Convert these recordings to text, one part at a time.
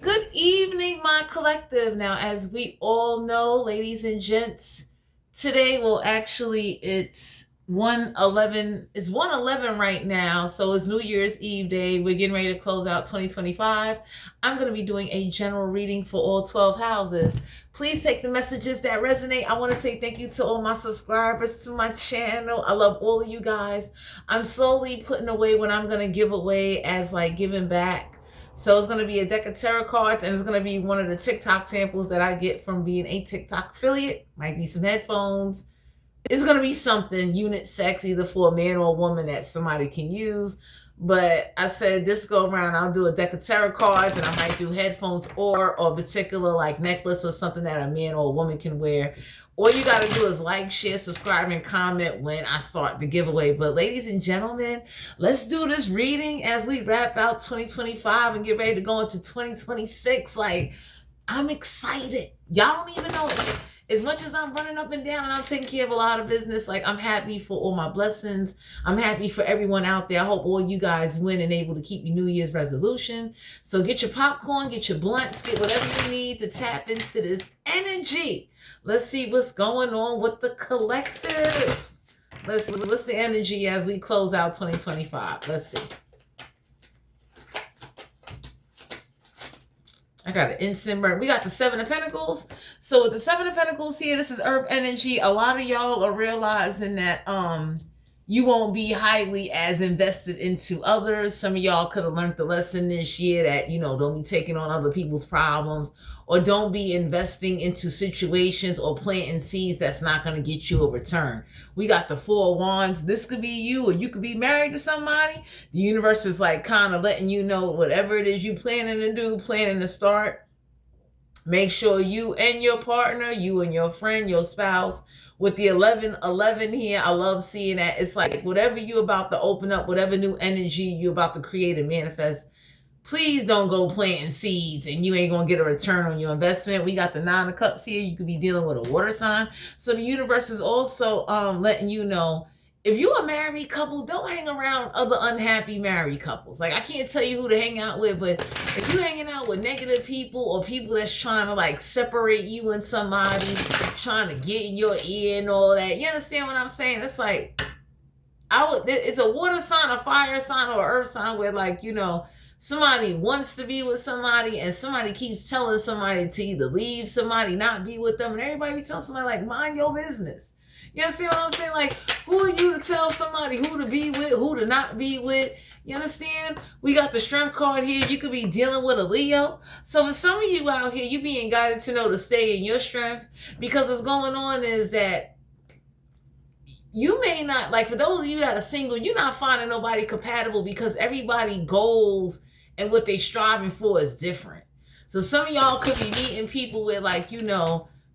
Good evening, my collective. Now, as we all know, ladies and gents, today it's 1:11. It's 1:11 right now, so it's New Year's Eve day. We're getting ready to close out 2025. I'm going to be doing a general reading for all 12 houses. Please take the messages that resonate. I want to say thank you to all my subscribers to my channel. I love all of you guys. I'm slowly putting away what I'm going to give away as like giving back. So it's going to be a deck of tarot cards, and it's going to be one of the TikTok samples that I get from being a TikTok affiliate. Might be some headphones. It's going to be something unisex, either for a man or a woman that somebody can use. But I said this go around, I'll do a deck of tarot cards, and I might do headphones or a particular like necklace or something that a man or a woman can wear. All you got to do is like, share, subscribe, and comment when I start the giveaway. But ladies and gentlemen, let's do this reading as we wrap out 2025 and get ready to go into 2026. Like, I'm excited. Y'all don't even know. Like, as much as I'm running up and down and I'm taking care of a lot of business, like, I'm happy for all my blessings. I'm happy for everyone out there. I hope all you guys win and able to keep your New Year's resolution. So get your popcorn, get your blunts, get whatever you need to tap into this energy. Let's see what's going on with the collective. What's the energy as we close out 2025? Let's see. I got an instant burn. We got the Seven of Pentacles. So with the Seven of Pentacles here, this is Earth energy. A lot of y'all are realizing that you won't be highly as invested into others. Some of y'all could have learned the lesson this year that, don't be taking on other people's problems, or don't be investing into situations or planting seeds that's not going to get you a return. We got the Four of Wands. This could be you, or you could be married to somebody. The universe is like kind of letting you know whatever it is you planning to do, planning to start. Make sure you and your partner, you and your friend, your spouse, with the 11 here, I love seeing that. It's like whatever you about to open up, whatever new energy you about to create and manifest, please don't go planting seeds and you ain't going to get a return on your investment. We got the Nine of Cups here. You could be dealing with a water sign. So the universe is also letting you know, if you're a married couple, don't hang around other unhappy married couples. Like, I can't tell you who to hang out with, but if you're hanging out with negative people or people that's trying to like separate you and somebody, trying to get in your ear and all that, you understand what I'm saying? It's like, it's a water sign, a fire sign, or an earth sign where, like, somebody wants to be with somebody and somebody keeps telling somebody to either leave somebody, not be with them, and everybody tells somebody like, mind your business. You understand what I'm saying? Like, who are you to tell somebody who to be with, who to not be with? You understand? We got the Strength card here. You could be dealing with a Leo. So for some of you out here, you being guided to know to stay in your strength, because what's going on is that you may not, like, for those of you that are single, you're not finding nobody compatible because everybody goals and what they striving for is different. So some of y'all could be meeting people with, like,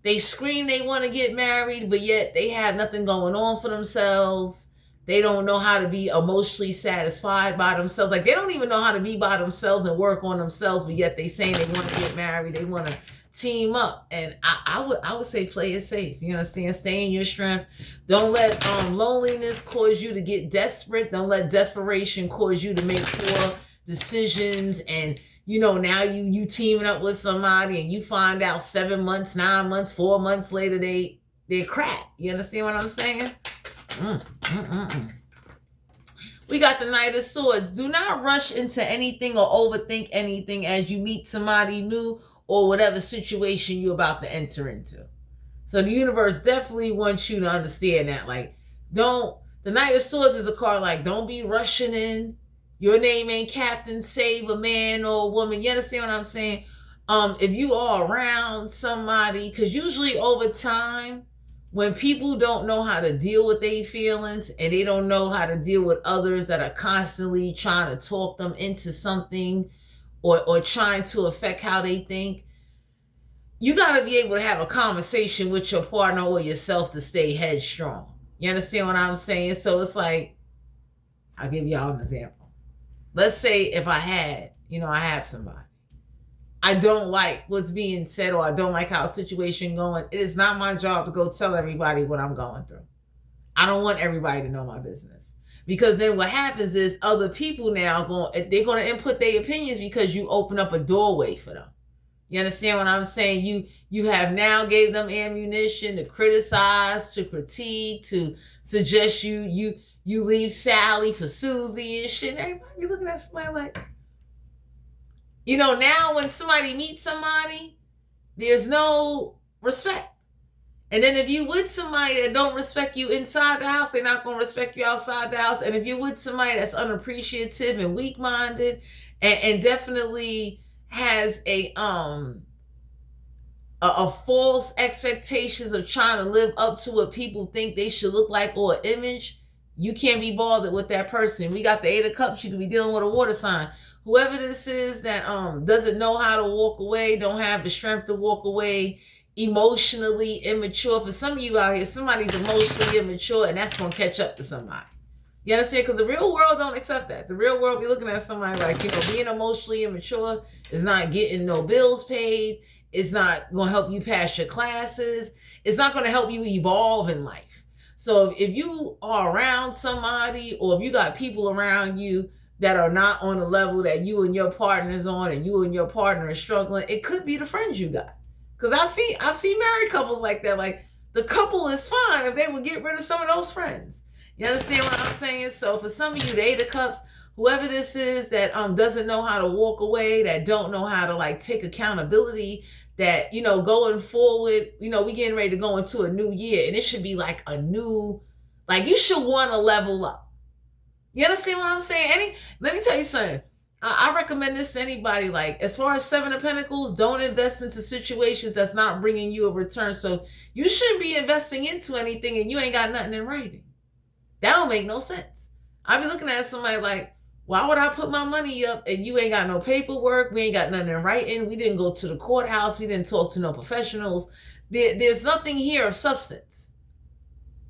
they scream they want to get married, but yet they have nothing going on for themselves. They don't know how to be emotionally satisfied by themselves. Like, they don't even know how to be by themselves and work on themselves, but yet they saying they want to get married. They want to team up. And I would say play it safe. You understand? Stay in your strength. Don't let loneliness cause you to get desperate. Don't let desperation cause you to make poor decisions. And now you teaming up with somebody and you find out 7 months, 9 months, 4 months later they're crap. You understand what I'm saying? We got the Knight of Swords. Do not rush into anything or overthink anything as you meet somebody new or whatever situation you're about to enter into. So the universe definitely wants you to understand that. Like, the Knight of Swords is a card like, don't be rushing in. Your name ain't Captain Save a Man or a woman. You understand what I'm saying? If you are around somebody, because usually over time, when people don't know how to deal with their feelings and they don't know how to deal with others that are constantly trying to talk them into something or trying to affect how they think, you got to be able to have a conversation with your partner or yourself to stay headstrong. You understand what I'm saying? So it's like, I'll give y'all an example. Let's say if I have somebody. I don't like what's being said, or I don't like how a situation going. It is not my job to go tell everybody what I'm going through. I don't want everybody to know my business. Because then what happens is other people now they're going to input their opinions because you open up a doorway for them. You understand what I'm saying? You have now gave them ammunition to criticize, to critique, to suggest you leave Sally for Susie and shit. Everybody be looking at somebody like, now when somebody meets somebody, there's no respect. And then if you with somebody that don't respect you inside the house, they're not going to respect you outside the house. And if you're with somebody that's unappreciative and weak-minded and definitely has a false expectations of trying to live up to what people think they should look like or an image, you can't be bothered with that person. We got the 8 of Cups. You could be dealing with a water sign. Whoever this is that doesn't know how to walk away, don't have the strength to walk away, emotionally immature. For some of you out here, somebody's emotionally immature, and that's going to catch up to somebody. You understand? Because the real world don't accept that. The real world be looking at somebody like, being emotionally immature is not getting no bills paid. It's not going to help you pass your classes. It's not going to help you evolve in life. So if you are around somebody, or if you got people around you that are not on the level that you and your partner is on, and you and your partner are struggling, it could be the friends you got. Because I've seen married couples like that. Like, the couple is fine if they would get rid of some of those friends. You understand what I'm saying? So for some of you, the 8 of Cups, whoever this is that doesn't know how to walk away, that don't know how to take accountability, that going forward, we getting ready to go into a new year, and it should be like a new, you should want to level up. You understand what I'm saying? Let me tell you something. I recommend this to anybody. As far as 7 of Pentacles, don't invest into situations that's not bringing you a return. So you shouldn't be investing into anything and you ain't got nothing in writing. That don't make no sense. I be looking at somebody like, why would I put my money up and you ain't got no paperwork? We ain't got nothing in writing. We didn't go to the courthouse. We didn't talk to no professionals. There's nothing here of substance.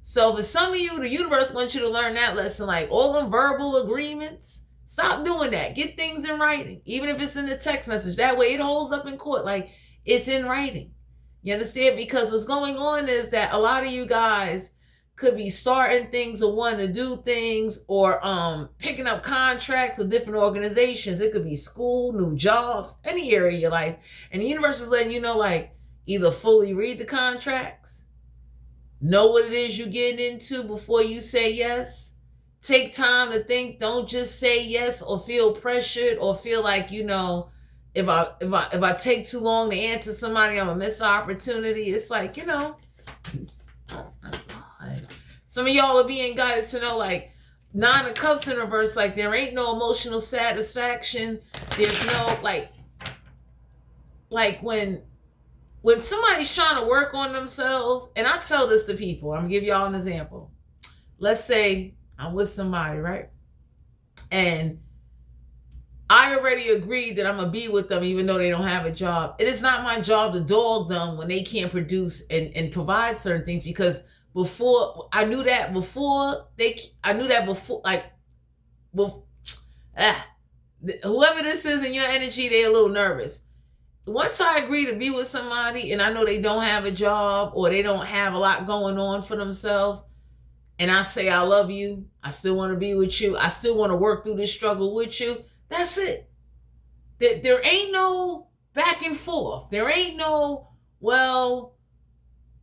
So for some of you, the universe wants you to learn that lesson. All them verbal agreements, stop doing that. Get things in writing, even if it's in the text message. That way it holds up in court. It's in writing. You understand? Because what's going on is that a lot of you guys could be starting things or wanting to do things, or picking up contracts with different organizations. It could be school, new jobs, any area of your life. And the universe is letting you know, either fully read the contracts, know what it is you're getting into before you say yes. Take time to think. Don't just say yes or feel pressured or feel like, if I take too long to answer somebody, I'm gonna miss an opportunity. It's oh my God. Some of y'all are being guided to know 9 of Cups in reverse, there ain't no emotional satisfaction. There's no when somebody's trying to work on themselves, and I tell this to people, I'm gonna give y'all an example. Let's say I'm with somebody, right? And I already agreed that I'm going to be with them even though they don't have a job. It is not my job to dog them when they can't produce and provide certain things, because I knew that before, whoever this is in your energy, they're a little nervous. Once I agree to be with somebody and I know they don't have a job or they don't have a lot going on for themselves, and I say, I love you, I still want to be with you, I still want to work through this struggle with you, that's it. There ain't no back and forth. There ain't no, well,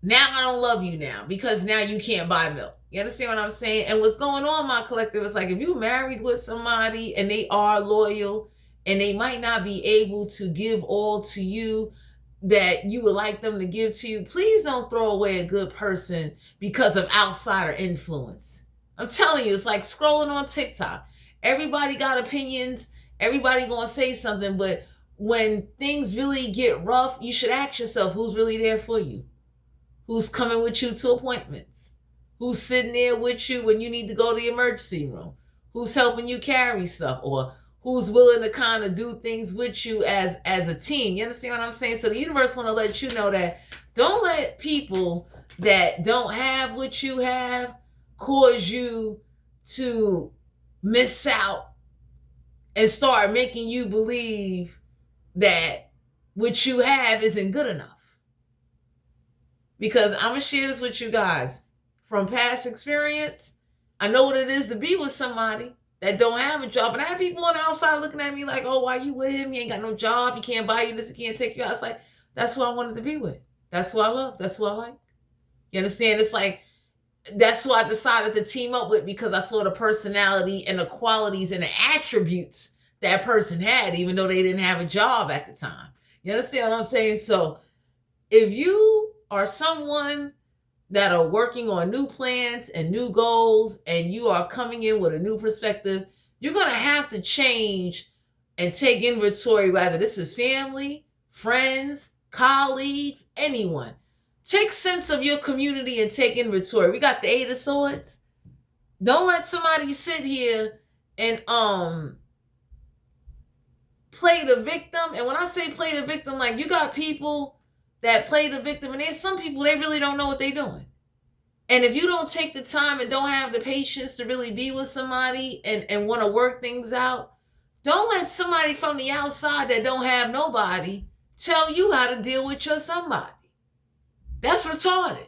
now I don't love you now because now you can't buy milk. You understand what I'm saying? And what's going on, my collective, is if you married with somebody and they are loyal and they might not be able to give all to you that you would like them to give to you, please don't throw away a good person because of outsider influence. I'm telling you, it's like scrolling on TikTok. Everybody got opinions. Everybody gonna say something, but when things really get rough, you should ask yourself, who's really there for you? Who's coming with you to appointments? Who's sitting there with you when you need to go to the emergency room? Who's helping you carry stuff? Or who's willing to kind of do things with you as a team? You understand what I'm saying? So the universe want to let you know that don't let people that don't have what you have cause you to miss out and start making you believe that what you have isn't good enough. Because I'm going to share this with you guys. From past experience, I know what it is to be with somebody that don't have a job. And I have people on the outside looking at me like, oh, why you with him? He ain't got no job. He can't buy you this. He can't take you out. It's like, that's who I wanted to be with. That's who I love. That's who I like. You understand? It's like, that's who I decided to team up with, because I saw the personality and the qualities and the attributes that person had, even though they didn't have a job at the time. You understand what I'm saying? So if you are someone that are working on new plans and new goals, and you are coming in with a new perspective, you're going to have to change and take inventory, whether this is family, friends, colleagues, anyone. Take sense of your community and take inventory. We got the 8 of Swords. Don't let somebody sit here and play the victim. And when I say play the victim, like, you got people that play the victim, and there's some people, they really don't know what they're doing. And if you don't take the time and don't have the patience to really be with somebody and want to work things out, don't let somebody from the outside that don't have nobody tell you how to deal with your somebody. That's retarded.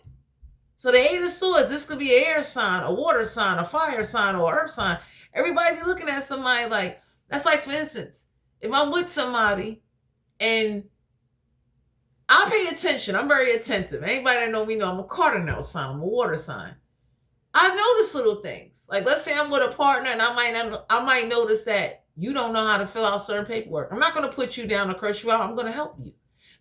So the 8 of Swords, this could be an air sign, a water sign, a fire sign, or an earth sign. Everybody be looking at somebody like, that's like, for instance, if I'm with somebody and I pay attention, I'm very attentive. Anybody that know me know I'm a cardinal sign, I'm a water sign. I notice little things. Like, let's say I'm with a partner and I might notice that you don't know how to fill out certain paperwork. I'm not going to put you down or curse you out. I'm going to help you,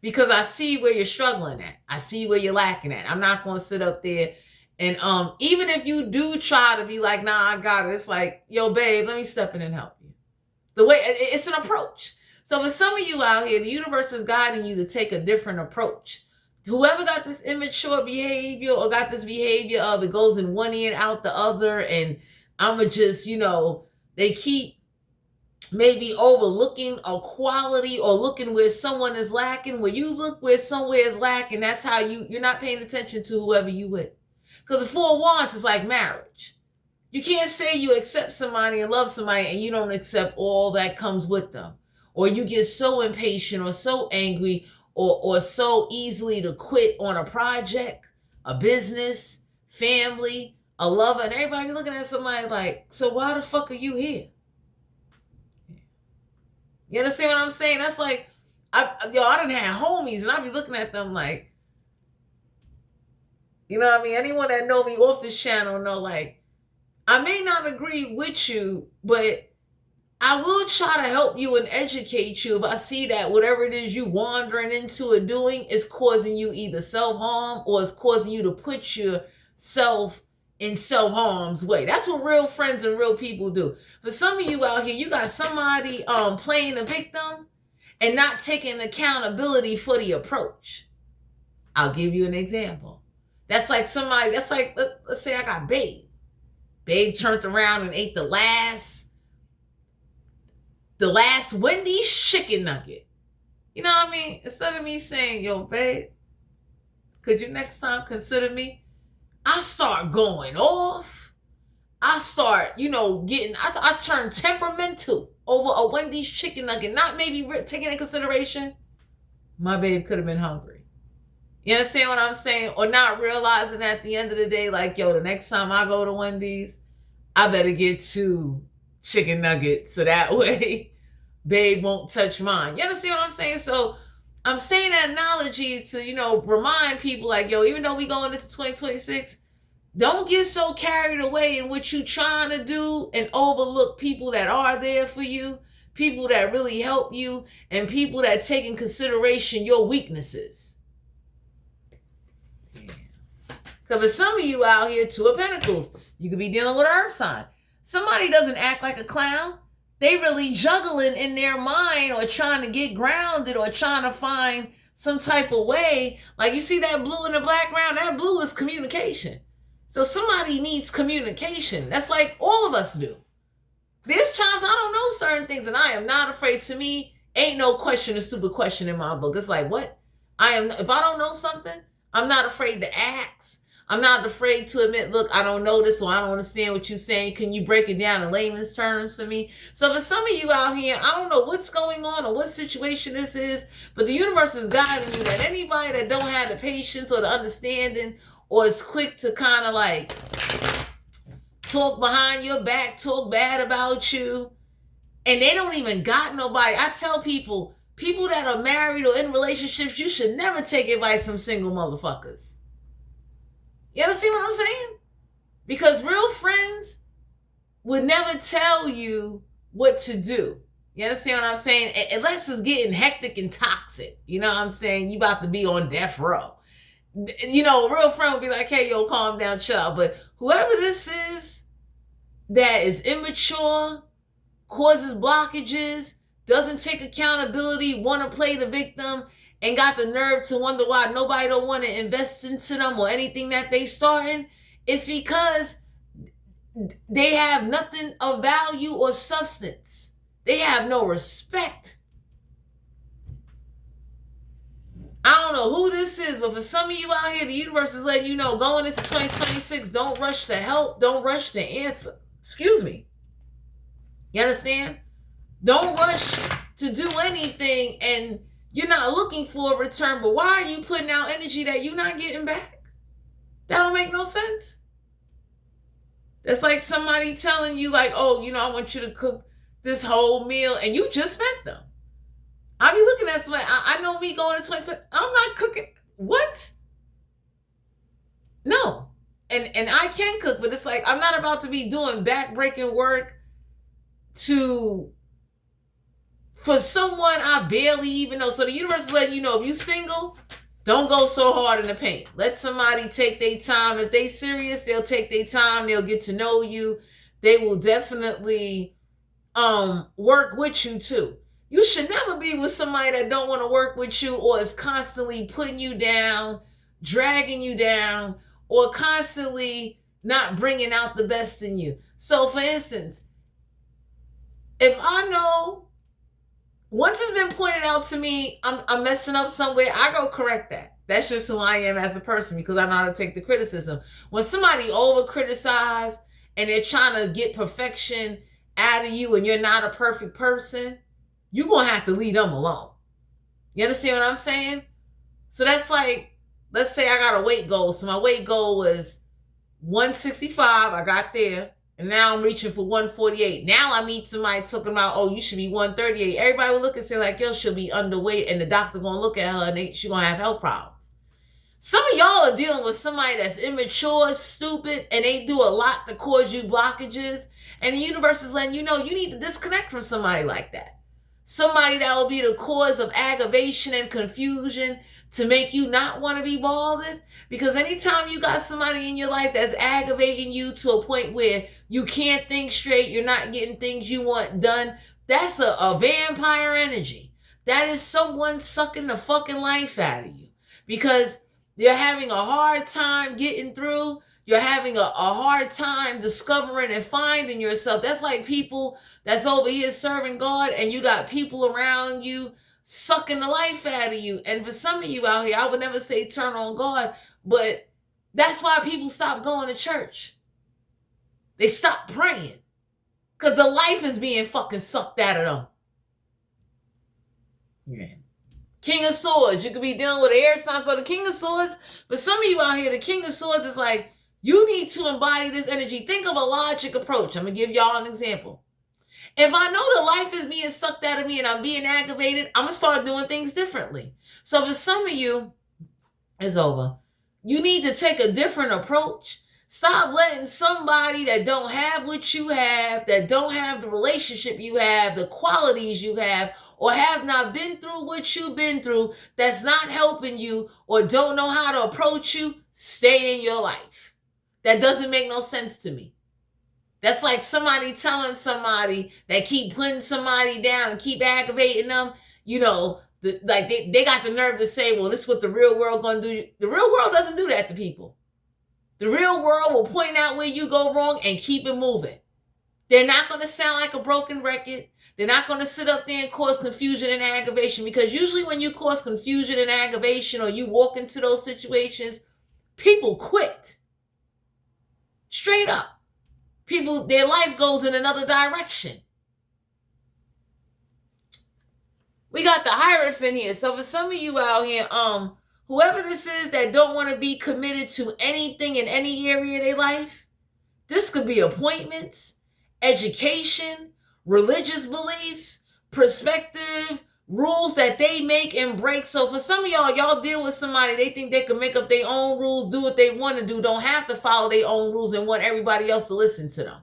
because I see where you're struggling at. I see where you're lacking at. I'm not going to sit up there and even if you do try to be like, nah, I got it. It's like, yo, babe, let me step in and help you. The way it's an approach. So for some of you out here, the universe is guiding you to take a different approach. Whoever got this immature behavior or got this behavior of it goes in one ear and out the other, and I'ma just, they keep maybe overlooking a quality or looking where someone is lacking. When you look where somewhere is lacking, that's how you're not paying attention to whoever you with. Because the 4 of Wands is like marriage. You can't say you accept somebody and love somebody and you don't accept all that comes with them. Or you get so impatient or so angry or so easily to quit on a project, a business, family, a lover, and everybody be looking at somebody like, so why the fuck are you here? You understand what I'm saying? That's like, I done had homies, and I be looking at them like, you know what I mean? Anyone that know me off this channel know, like, I may not agree with you, but I will try to help you and educate you if I see that whatever it is you wandering into or doing is causing you either self-harm or is causing you to put yourself in self-harm's way. That's what real friends and real people do. For some of you out here, you got somebody playing a victim and not taking accountability for the approach. I'll give you an example. That's like somebody, let's say I got Babe. Babe turned around and ate the last Wendy's chicken nugget. You know what I mean? Instead of me saying, yo, babe, could you next time consider me? I start going off. I start, I turn temperamental over a Wendy's chicken nugget. Not maybe taking into consideration, my babe could have been hungry. You understand what I'm saying? Or not realizing at the end of the day, like, yo, the next time I go to Wendy's, I better get 2 chicken nuggets so that way babe won't touch mine. You understand what I'm saying? So I'm saying that analogy to, remind people like, yo, even though we going into 2026, don't get so carried away in what you trying to do and overlook people that are there for you, people that really help you, and people that take in consideration your weaknesses. Because for some of you out here, 2 of Pentacles, you could be dealing with an earth sign. Somebody doesn't act like a clown. They really juggling in their mind or trying to get grounded or trying to find some type of way. Like, you see that blue in the background? That blue is communication. So somebody needs communication. That's like all of us do. There's times I don't know certain things, and I am not afraid. To me, ain't no question a stupid question in my book. It's like, what? If I don't know something, I'm not afraid to ask. I'm not afraid to admit, look, I don't know this, or I don't understand what you're saying. Can you break it down in layman's terms for me? So for some of you out here, I don't know what's going on or what situation this is, but the universe is guiding you that anybody that don't have the patience or the understanding or is quick to kind of like talk behind your back, talk bad about you, and they don't even got nobody. I tell people that are married or in relationships, you should never take advice from single motherfuckers. You understand what I'm saying? Because real friends would never tell you what to do. You understand what I'm saying? Unless it's getting hectic and toxic. You know what I'm saying? You about to be on death row. You know, a real friend would be like, hey, yo, calm down, chill. But whoever this is that is immature, causes blockages, doesn't take accountability, want to play the victim, and got the nerve to wonder why nobody don't want to invest into them or anything that they starting, it's because they have nothing of value or substance. They have no respect. I don't know who this is, but for some of you out here, the universe is letting you know, going into 2026, don't rush to help, don't rush to answer. Excuse me. You understand? Don't rush to do anything and you're not looking for a return, but why are you putting out energy that you're not getting back? That don't make no sense. That's like somebody telling you like, oh, you know, I want you to cook this whole meal and you just met them. I be looking at somebody, I know me going to 2020, I'm not cooking. What? No. And I can cook, but it's like, I'm not about to be doing back-breaking work for someone I barely even know. So the universe is letting you know, if you single, don't go so hard in the paint. Let somebody take their time. If they serious, they'll take their time. They'll get to know you. They will definitely work with you too. You should never be with somebody that don't want to work with you or is constantly putting you down, dragging you down, or constantly not bringing out the best in you. So for instance, if I know once it's been pointed out to me, I'm messing up somewhere, I go correct that. That's just who I am as a person because I know how to take the criticism. When somebody over criticize and they're trying to get perfection out of you and you're not a perfect person, you're going to have to leave them alone. You understand what I'm saying? So that's like, let's say I got a weight goal. So my weight goal was 165. I got there. And now I'm reaching for 148. Now I meet somebody talking about, oh, you should be 138. Everybody will look and say like, yo, she'll be underweight. And the doctor going to look at her and she's going to have health problems. Some of y'all are dealing with somebody that's immature, stupid, and they do a lot to cause you blockages. And the universe is letting you know you need to disconnect from somebody like that. Somebody that will be the cause of aggravation and confusion to make you not want to be bothered. Because anytime you got somebody in your life that's aggravating you to a point where you can't think straight, you're not getting things you want done, that's a vampire energy. That is someone sucking the fucking life out of you. Because you're having a hard time getting through. You're having a hard time discovering and finding yourself. That's like people that's over here serving God and you got people around you sucking the life out of you. And for some of you out here, I would never say turn on God, but that's why people stop going to church. They stop praying because the life is being fucking sucked out of them. Yeah. King of Swords, you could be dealing with an air sign. So the King of Swords, for some of you out here, the King of Swords is like, you need to embody this energy. Think of a logic approach. I'm going to give y'all an example. If I know the life is being sucked out of me and I'm being aggravated, I'm going to start doing things differently. So for some of you, it's over. You need to take a different approach. Stop letting somebody that don't have what you have, that don't have the relationship you have, the qualities you have, or have not been through what you've been through, that's not helping you or don't know how to approach you, stay in your life. That doesn't make no sense to me. That's like somebody telling somebody that keep putting somebody down and keep aggravating them, you know, they got the nerve to say, well, this is what the real world gonna do. The real world doesn't do that to people. The real world will point out where you go wrong and keep it moving. They're not going to sound like a broken record. They're not going to sit up there and cause confusion and aggravation, because usually when you cause confusion and aggravation or you walk into those situations, people quit. Straight up. People, their life goes in another direction. We got the Hierophant here. So for some of you out here, whoever this is that don't want to be committed to anything in any area of their life, This could be appointments, education, religious beliefs, perspective, rules that they make and break. So for some of y'all deal with somebody, they think they can make up their own rules, do what they want to do, don't have to follow their own rules and want everybody else to listen to them.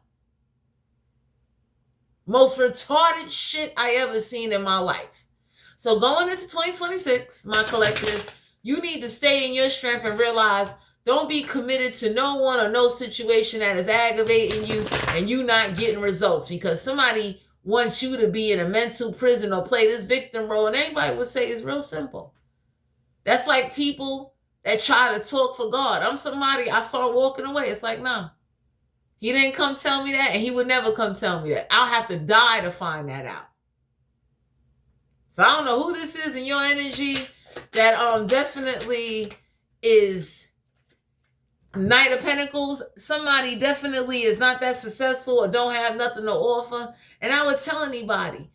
Most retarded shit I ever seen in my life. So going into 2026, my collective, you need to stay in your strength and realize, don't be committed to no one or no situation that is aggravating you and you not getting results because somebody wants you to be in a mental prison or play this victim role. And anybody would say it's real simple. That's like people that try to talk for God. I'm somebody, I start walking away. It's like, nah. He didn't come tell me that, and he would never come tell me that. I'll have to die to find that out. So I don't know who this is in your energy that definitely is Knight of Pentacles. Somebody definitely is not that successful or don't have nothing to offer. And I would tell anybody,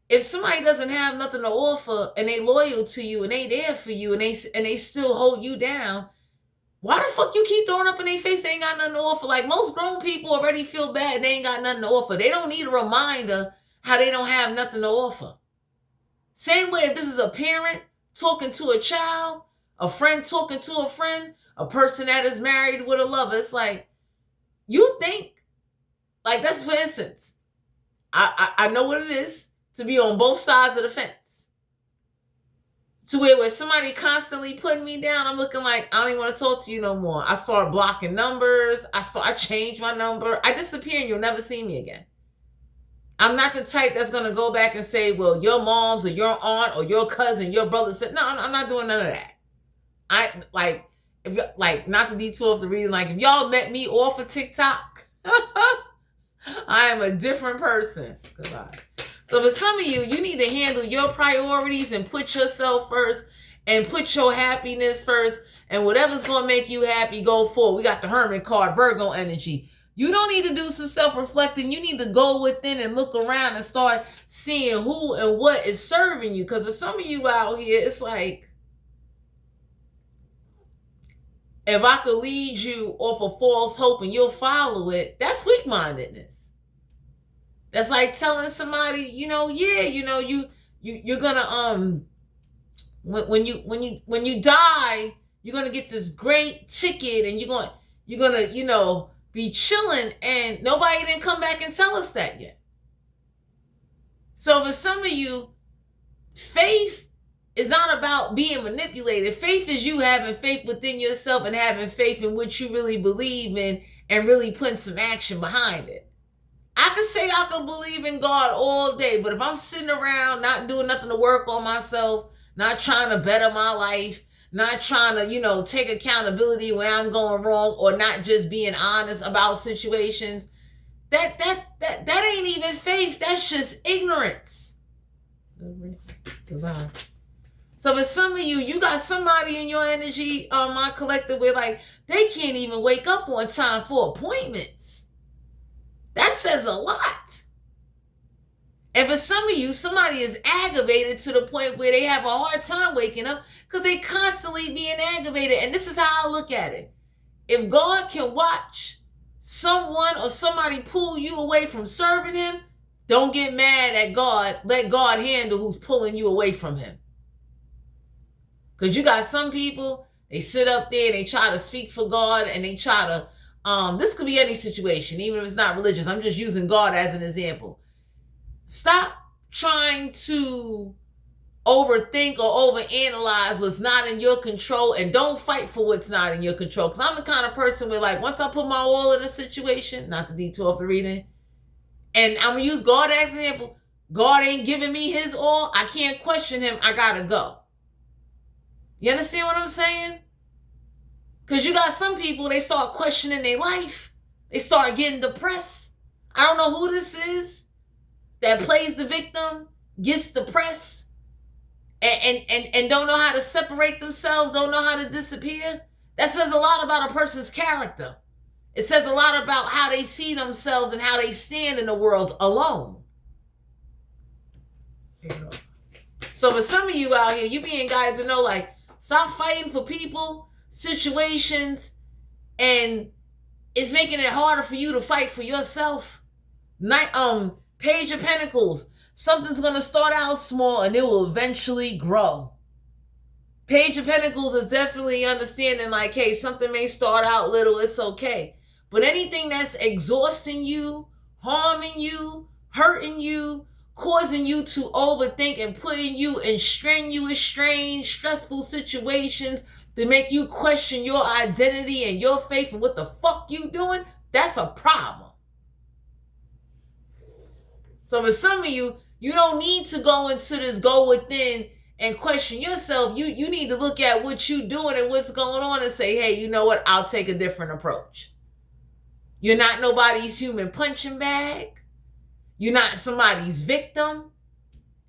if somebody doesn't have nothing to offer and they loyal to you and they there for you and they still hold you down, why the fuck you keep throwing up in their face they ain't got nothing to offer? Like, most grown people already feel bad they ain't got nothing to offer. They don't need a reminder how they don't have nothing to offer. Same way if this is a parent talking to a child, a friend talking to a friend, a person that is married with a lover. It's like, you think, like, that's for instance, I know what it is to be on both sides of the fence. To where somebody constantly putting me down, I'm looking like, I don't even want to talk to you no more. I start blocking numbers. I change my number. I disappear and you'll never see me again. I'm not the type that's going to go back and say, well, your mom's or your aunt or your cousin, your brother said, no, I'm not doing none of that. If not to detour off the reading, like if y'all met me off of TikTok, I am a different person. Goodbye. So for some of you, you need to handle your priorities and put yourself first and put your happiness first. And whatever's going to make you happy, go forward. We got the Hermit card, Virgo energy. You don't need to do some self-reflecting. You need to go within and look around and start seeing who and what is serving you. Because for some of you out here, it's like, if I could lead you off of false hope and you'll follow it, that's weak-mindedness. That's like telling somebody, you're gonna when you die, you're gonna get this great ticket and you're gonna be chilling, and nobody didn't come back and tell us that yet. So for some of you, faith is not about being manipulated. Faith is you having faith within yourself and having faith in what you really believe in and really putting some action behind it. I can say I can believe in God all day, but if I'm sitting around not doing nothing to work on myself, not trying to better my life, not trying to, take accountability when I'm going wrong, or not just being honest about situations, that ain't even faith. That's just ignorance. Goodbye. So for some of you, you got somebody in your energy, my collective, where like they can't even wake up on time for appointments. That says a lot. And for some of you, somebody is aggravated to the point where they have a hard time waking up because they constantly being aggravated. And this is how I look at it. If God can watch someone or somebody pull you away from serving him, don't get mad at God. Let God handle who's pulling you away from him. Because you got some people, they sit up there and they try to speak for God and they try to, this could be any situation, even if it's not religious. I'm just using God as an example. Stop trying to overthink or overanalyze what's not in your control, and don't fight for what's not in your control. Because I'm the kind of person where, like, once I put my all in a situation, not to detour off the reading, and I'm going to use God as an example, God ain't giving me his all, I can't question him, I got to go. You understand what I'm saying? Because you got some people, they start questioning their life. They start getting depressed. I don't know who this is that plays the victim, gets depressed, and don't know how to separate themselves, don't know how to disappear. That says a lot about a person's character. It says a lot about how they see themselves and how they stand in the world alone. So for some of you out here, you being guided to know, like, stop fighting for people, situations, and It's making it harder for you to fight for yourself. Page of Pentacles. Something's going to start out small and it will eventually grow. Page of Pentacles is definitely understanding like, hey, something may start out little, it's okay. But anything that's exhausting you, harming you, hurting you, causing you to overthink and putting you in strenuous, strange, stressful situations to make you question your identity and your faith and what the fuck you doing, that's a problem. So for some of you, you don't need to go into this go within and question yourself. You need to look at what you're doing and what's going on and say, hey, you know what? I'll take a different approach. You're not nobody's human punching bag. You're not somebody's victim.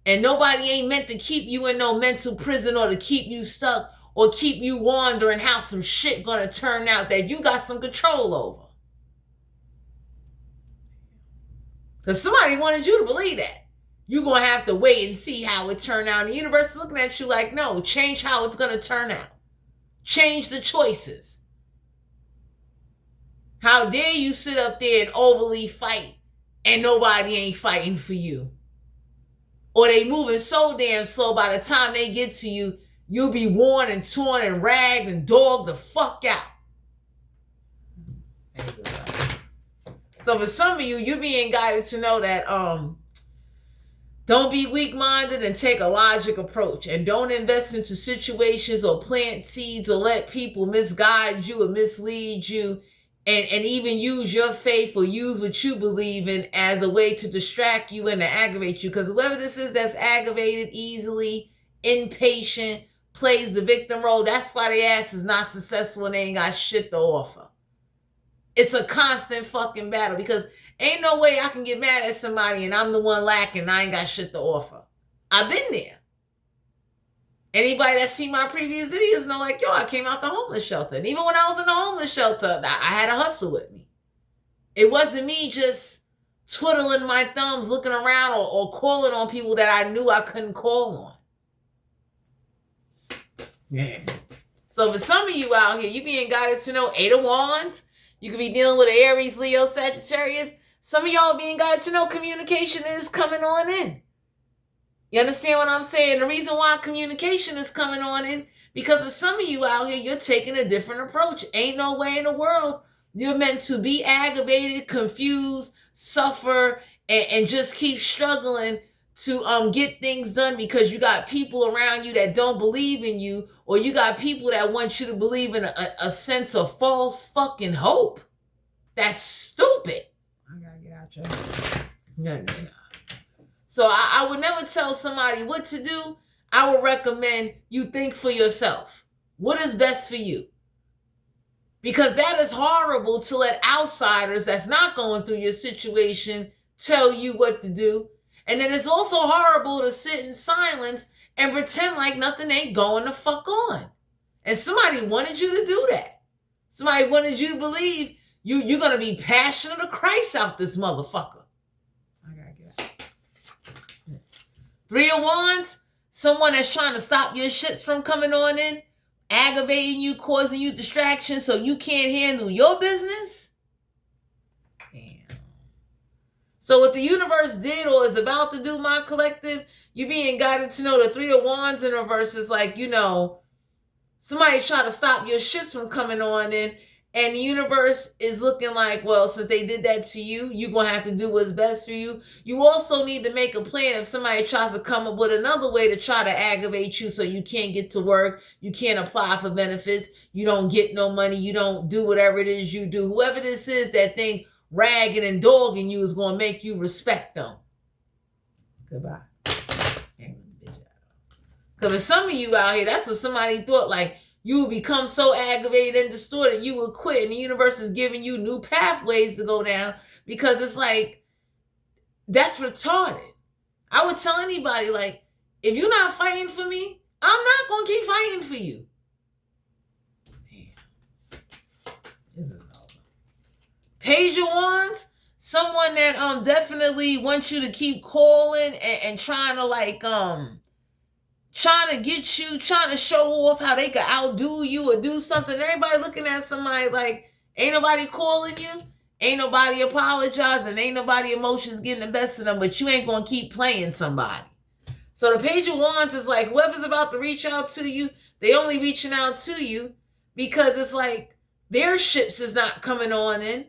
And nobody ain't meant to keep you in no mental prison or to keep you stuck or keep you wondering how some shit gonna turn out that you got some control over. Because somebody wanted you to believe that. You're going to have to wait and see how it turned out. And the universe is looking at you like, no, change how it's going to turn out. Change the choices. How dare you sit up there and overly fight and nobody ain't fighting for you? Or they moving so damn slow by the time they get to you, you'll be worn and torn and ragged and dogged the fuck out. So for some of you, you're being guided to know that don't be weak-minded and take a logic approach. And don't invest into situations or plant seeds or let people misguide you or mislead you and even use your faith or use what you believe in as a way to distract you and to aggravate you. Because whoever this is that's aggravated easily, impatient, plays the victim role, that's why their ass is not successful and they ain't got shit to offer. It's a constant fucking battle because ain't no way I can get mad at somebody and I'm the one lacking and I ain't got shit to offer. I've been there. Anybody that seen my previous videos know like, yo, I came out the homeless shelter. And even when I was in the homeless shelter, I had a hustle with me. It wasn't me just twiddling my thumbs, looking around or calling on people that I knew I couldn't call on. Yeah. So for some of you out here, you being guided to know 8 of Wands. You could be dealing with Aries, Leo, Sagittarius. Some of y'all being guided to know communication is coming on in. You understand what I'm saying? The reason why communication is coming on in, because for some of you out here, you're taking a different approach. Ain't no way in the world you're meant to be aggravated, confused, suffer, and just keep struggling to get things done because you got people around you that don't believe in you, or you got people that want you to believe in a sense of false fucking hope. That's stupid. I gotta get out your... So I would never tell somebody what to do. I would recommend you think for yourself. What is best for you? Because that is horrible to let outsiders that's not going through your situation tell you what to do. And then it's also horrible to sit in silence and pretend like nothing ain't going the fuck on. And somebody wanted you to do that. Somebody wanted you to believe you're going to be passionate to Christ out this motherfucker. I gotta get out. 3 of Wands, someone that's trying to stop your shits from coming on in, aggravating you, causing you distraction so you can't handle your business. So what the universe did or is about to do, my collective, you being guided to know the 3 of Wands in reverse is like, you know, somebody trying to stop your shit from coming on in, and the universe is looking like, well, since they did that to you, you're going to have to do what's best for you. You also need to make a plan if somebody tries to come up with another way to try to aggravate you so you can't get to work, you can't apply for benefits, you don't get no money, you don't do whatever it is you do. Whoever this is that think ragging and dogging you is going to make you respect them. Goodbye. Because for some of you out here, that's what somebody thought, like, you would become so aggravated and distorted, you would quit, and the universe is giving you new pathways to go down, because it's like, that's retarded. I would tell anybody, like, if you're not fighting for me, I'm not going to keep fighting for you. Page of Wands, someone that definitely wants you to keep calling and trying to like trying to get you, trying to show off how they could outdo you or do something. Everybody looking at somebody like, Ain't nobody calling you. Ain't nobody apologizing. Ain't nobody emotions getting the best of them, but you ain't going to keep playing somebody. So the Page of Wands is like, whoever's about to reach out to you, they only reaching out to you because it's like their ships is not coming on in.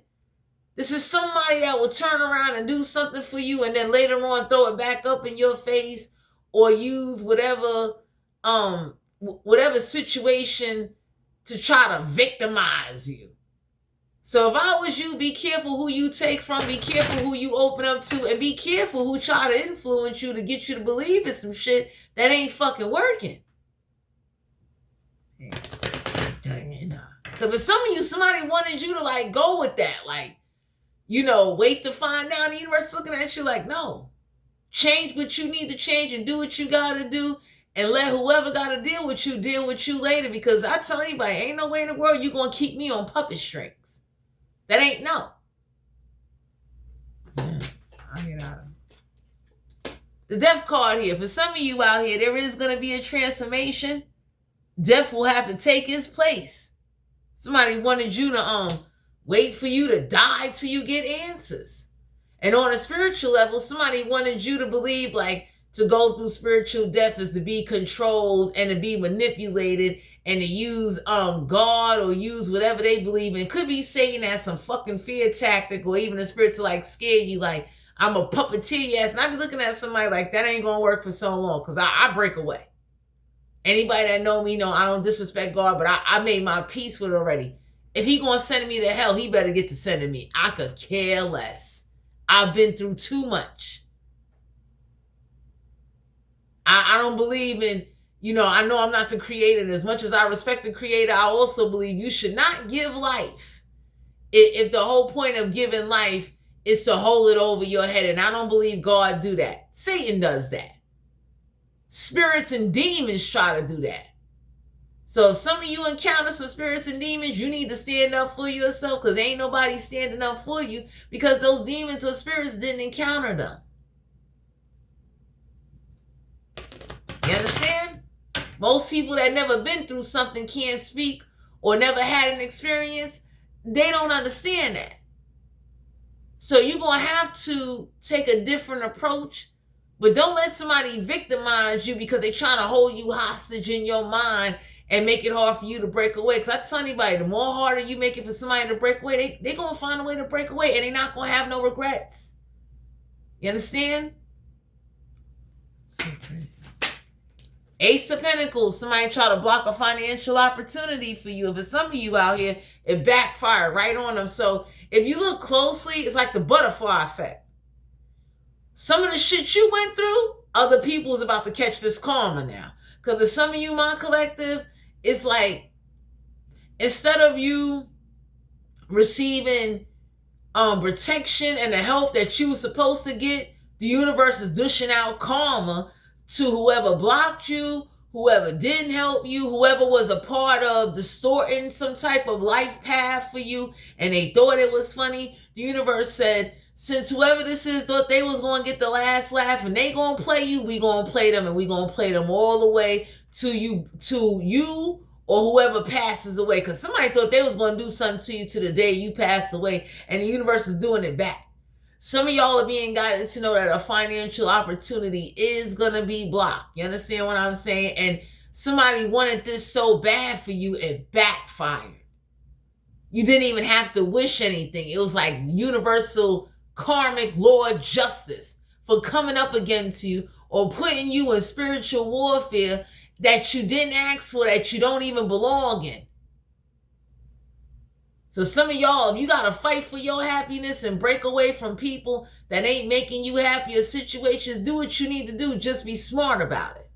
This is somebody that will turn around and do something for you and then later on throw it back up in your face or use whatever situation to try to victimize you. So if I was you, be careful who you take from, be careful who you open up to, and be careful who try to influence you to get you to believe in some shit that ain't fucking working. Because for some of you, somebody wanted you to like go with that. Like, you know, wait to find out. The universe looking at you like, no. Change what you need to change and do what you got to do. And let whoever got to deal with you later. Because I tell anybody, ain't no way in the world you going to keep me on puppet strings. That ain't no. I'll get out of the Death card here. For some of you out here, there is going to be a transformation. Death will have to take its place. Somebody wanted you to wait for you to die till you get answers. And on a spiritual level, somebody wanted you to believe like to go through spiritual death is to be controlled and to be manipulated and to use God or use whatever they believe in. It could be Satan as some fucking fear tactic or even a spirit to like scare you like, I'm a puppeteer, yes. And I be looking at somebody like that ain't gonna work for so long because I break away. Anybody that know me know I don't disrespect God, but I made my peace with it already. If he gonna send me to hell, he better get to sending me. I could care less. I've been through too much. I don't believe in, you know, I know I'm not the creator. And as much as I respect the creator, I also believe you should not give life. If the whole point of giving life is to hold it over your head. And I don't believe God do that. Satan does that. Spirits and demons try to do that. So if some of you encounter some spirits and demons, you need to stand up for yourself because ain't nobody standing up for you because those demons or spirits didn't encounter them. You understand? Most people that never been through something can't speak or never had an experience. They don't understand that. So you're going to have to take a different approach, but don't let somebody victimize you because they're trying to hold you hostage in your mind and make it hard for you to break away. Because I tell anybody, the more harder you make it for somebody to break away, they're going to find a way to break away and they're not going to have no regrets. You understand? Okay. Ace of Pentacles, somebody try to block a financial opportunity for you. If it's some of you out here, it backfired right on them. So if you look closely, it's like the butterfly effect. Some of the shit you went through, other people is about to catch this karma now. Because for some of you, my collective, it's like, instead of you receiving protection and the help that you were supposed to get, the universe is dishing out karma to whoever blocked you, whoever didn't help you, whoever was a part of distorting some type of life path for you, and they thought it was funny. The universe said, since whoever this is thought they was going to get the last laugh and they going to play you, we going to play them, and we going to play them all the way to you or whoever passes away. Because somebody thought they was going to do something to you to the day you pass away, and the universe is doing it back. Some of y'all are being guided to know that a financial opportunity is going to be blocked. You understand what I'm saying? And somebody wanted this so bad for you, it backfired. You didn't even have to wish anything. It was like universal karmic law of justice for coming up against you or putting you in spiritual warfare that you didn't ask for, that you don't even belong in. So some of y'all, if you got to fight for your happiness and break away from people that ain't making you happy or situations, do what you need to do. Just be smart about it.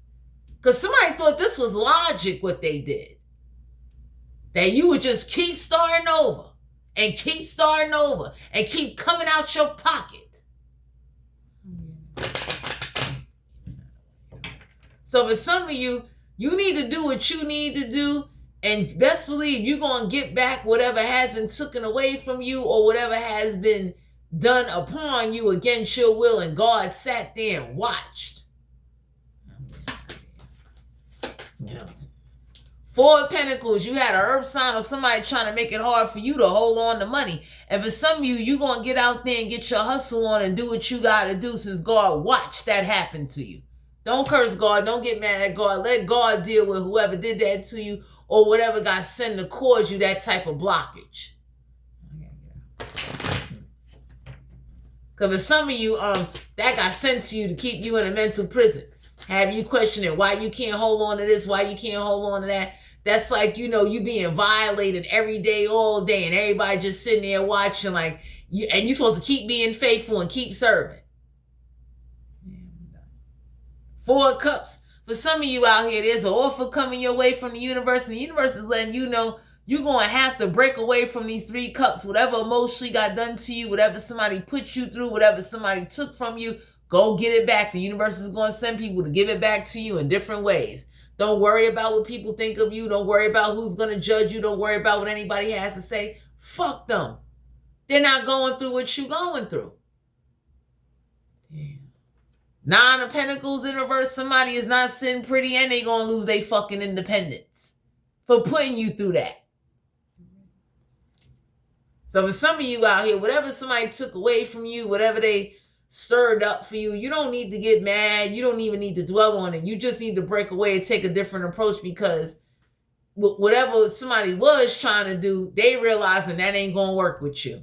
Because somebody thought this was logic, what they did. That you would just keep starting over and keep starting over and keep coming out your pocket. So for some of you, you need to do what you need to do. And best believe you're going to get back whatever has been taken away from you or whatever has been done upon you against your will. And God sat there and watched. Yeah. Four of Pentacles, you had an earth sign or somebody trying to make it hard for you to hold on to money. And for some of you, you're going to get out there and get your hustle on and do what you got to do, since God watched that happen to you. Don't curse God. Don't get mad at God. Let God deal with whoever did that to you or whatever got sent to cause you that type of blockage. Because for some of you, that got sent to you to keep you in a mental prison. Have you questioning why you can't hold on to this, why you can't hold on to that. That's like, you being violated every day, all day, and everybody just sitting there watching like you, and you're supposed to keep being faithful and keep serving. Four of Cups. For some of you out here, there's an offer coming your way from the universe, and the universe is letting you know you're going to have to break away from these 3 cups. Whatever emotionally got done to you, whatever somebody put you through, whatever somebody took from you, go get it back. The universe is going to send people to give it back to you in different ways. Don't worry about what people think of you. Don't worry about who's going to judge you. Don't worry about what anybody has to say. Fuck them. They're not going through what you're going through. Damn. 9 of Pentacles in reverse. Somebody is not sitting pretty and they going to lose their fucking independence for putting you through that. So for some of you out here, whatever somebody took away from you, whatever they stirred up for you, you don't need to get mad. You don't even need to dwell on it. You just need to break away and take a different approach, because whatever somebody was trying to do, they realizing that ain't going to work with you.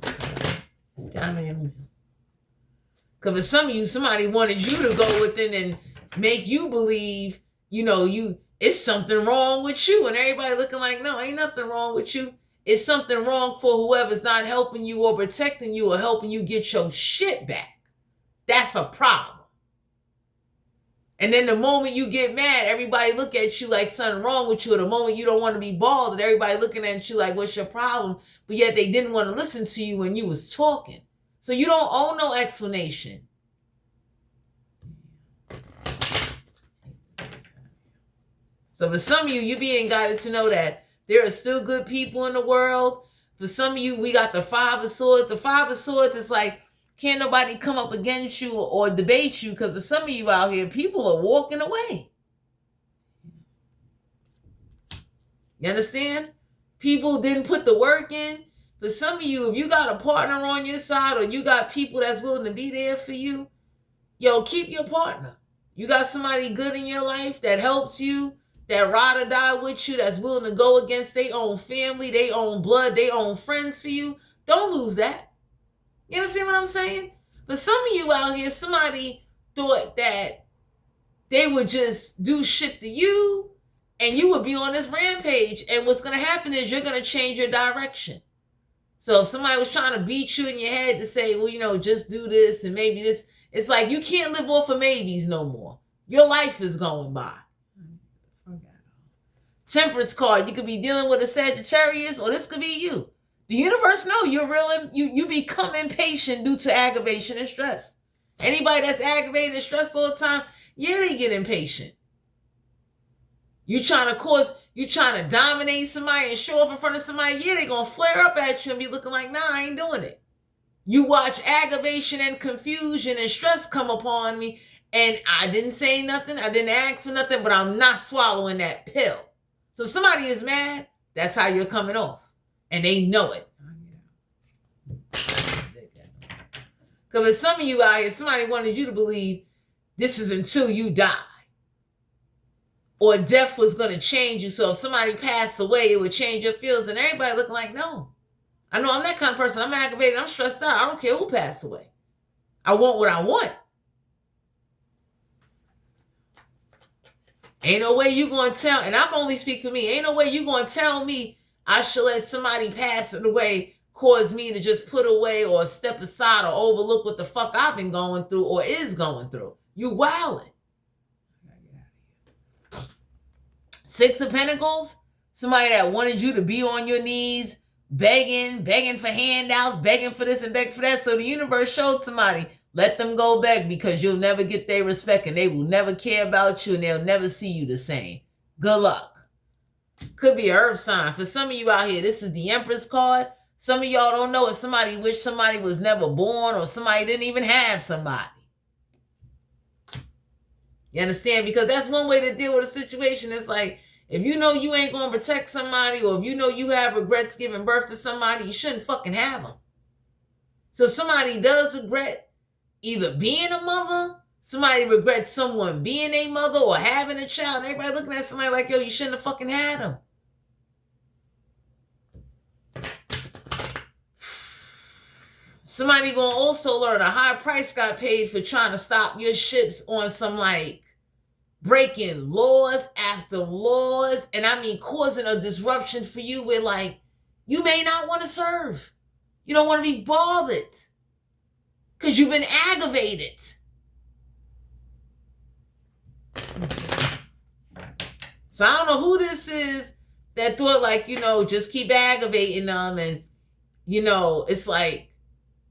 Because for some of you, somebody wanted you to go within and make you believe, it's something wrong with you. And everybody looking like, no, ain't nothing wrong with you. It's something wrong for whoever's not helping you or protecting you or helping you get your shit back. That's a problem. And then the moment you get mad, everybody look at you like something wrong with you. Or the moment you don't want to be bald, and everybody looking at you like, what's your problem? But yet they didn't want to listen to you when you was talking. So you don't owe no explanation. So for some of you, you're being guided to know that there are still good people in the world. For some of you, we got the 5 of Swords. The 5 of Swords is like, can't nobody come up against you or debate you, because for some of you out here, people are walking away. You understand? People didn't put the work in. For some of you, if you got a partner on your side or you got people that's willing to be there for you, keep your partner. You got somebody good in your life that helps you, that ride or die with you, that's willing to go against their own family, their own blood, their own friends for you. Don't lose that. You understand what I'm saying? But some of you out here, somebody thought that they would just do shit to you and you would be on this rampage. And what's going to happen is you're going to change your direction. So if somebody was trying to beat you in your head to say, well, just do this and maybe this, it's like you can't live off of maybes no more. Your life is going by. Temperance card. You could be dealing with a Sagittarius, or this could be you. The universe know you're real. You become impatient due to aggravation and stress. Anybody that's aggravated and stressed all the time, they get impatient. You trying to dominate somebody and show off in front of somebody, they gonna flare up at you and be looking like, nah, I ain't doing it. You watch aggravation and confusion and stress come upon me, and I didn't say nothing, I didn't ask for nothing, but I'm not swallowing that pill. So somebody is mad, that's how you're coming off. And they know it. Because if some of you out here, somebody wanted you to believe this is until you die. Or death was going to change you. So if somebody passed away, it would change your feelings. And everybody looking like, no. I know I'm that kind of person. I'm aggravated. I'm stressed out. I don't care who passed away. I want what I want. Ain't no way you going to tell, and I'm only speaking for me, ain't no way you going to tell me I should let somebody pass away cause me to just put away or step aside or overlook what the fuck I've been going through or is going through. You wildin'. 6 of Pentacles, somebody that wanted you to be on your knees, begging for handouts, begging for this and begging for that. So the universe showed somebody, let them go beg, because you'll never get their respect and they will never care about you and they'll never see you the same. Good luck. Could be an earth sign. For some of you out here, this is the Empress card. Some of y'all don't know if somebody wish somebody was never born or somebody didn't even have somebody. You understand? Because that's one way to deal with a situation. It's like, If you know you ain't going to protect somebody, or if you know you have regrets giving birth to somebody, you shouldn't fucking have them. So somebody does regret either being a mother, somebody regrets someone being a mother or having a child. Everybody looking at somebody like, yo, you shouldn't have fucking had them. Somebody gonna also learn a high price got paid for trying to stop your ships on some like breaking laws after laws, and I mean causing a disruption for you where like you may not want to serve. You don't want to be bothered because you've been aggravated. So I don't know who this is that thought like, you know, just keep aggravating them. And, you know, it's like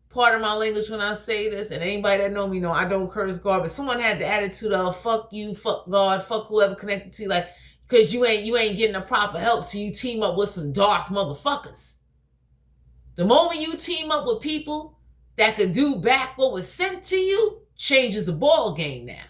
part of my language when I say this, and anybody that know me know I don't curse God, but someone had the attitude of fuck you, fuck God, fuck whoever connected to you, like, because you ain't getting the proper help till you team up with some dark motherfuckers. The moment you team up with people that could do back what was sent to you, changes the ball game now.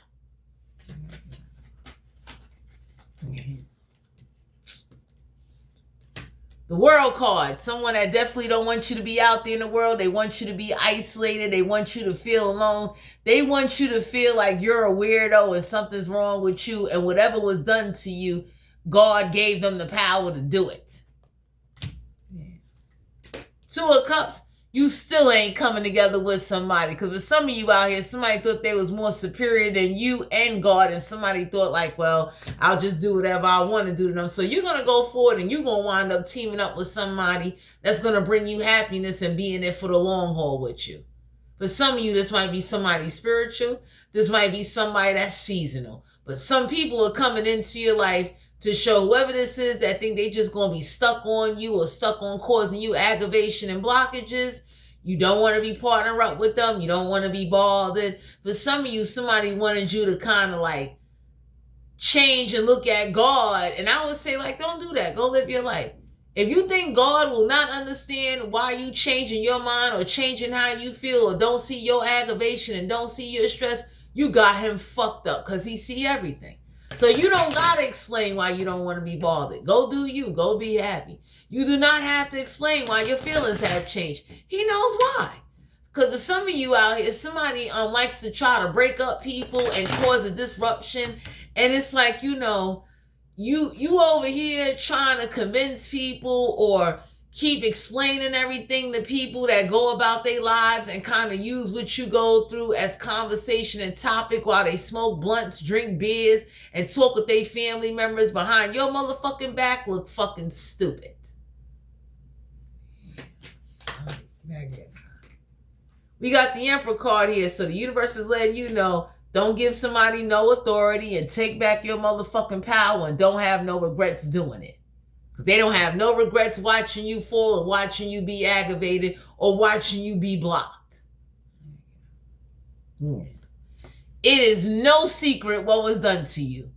The world card, someone that definitely don't want you to be out there in the world. They want you to be isolated. They want you to feel alone. They want you to feel like you're a weirdo and something's wrong with you. And whatever was done to you, God gave them the power to do it. Two of Cups, you still ain't coming together with somebody. Because for some of you out here, somebody thought they was more superior than you and God. And somebody thought like, well, I'll just do whatever I want to do to them. So you're going to go forward and you're going to wind up teaming up with somebody that's going to bring you happiness and be in it for the long haul with you. For some of you, this might be somebody spiritual. This might be somebody that's seasonal. But some people are coming into your life to show whoever this is that think they just going to be stuck on you or stuck on causing you aggravation and blockages. You don't want to be partner up with them. You don't want to be bothered. For some of you, somebody wanted you to kind of like change and look at God. And I would say like, don't do that. Go live your life. If you think God will not understand why you changing your mind or changing how you feel or don't see your aggravation and don't see your stress, you got him fucked up because he see everything. So you don't got to explain why you don't want to be bothered. Go do you. Go be happy. You do not have to explain why your feelings have changed. He knows why. Because for some of you out here, somebody likes to try to break up people and cause a disruption. And it's like, you know, you over here trying to convince people or keep explaining everything to people that go about their lives and kind of use what you go through as conversation and topic while they smoke blunts, drink beers, and talk with their family members behind your motherfucking back look fucking stupid. We got the Emperor card here, so the universe is letting you know, don't give somebody no authority and take back your motherfucking power and don't have no regrets doing it. They don't have no regrets watching you fall or watching you be aggravated or watching you be blocked. It is no secret what was done to you.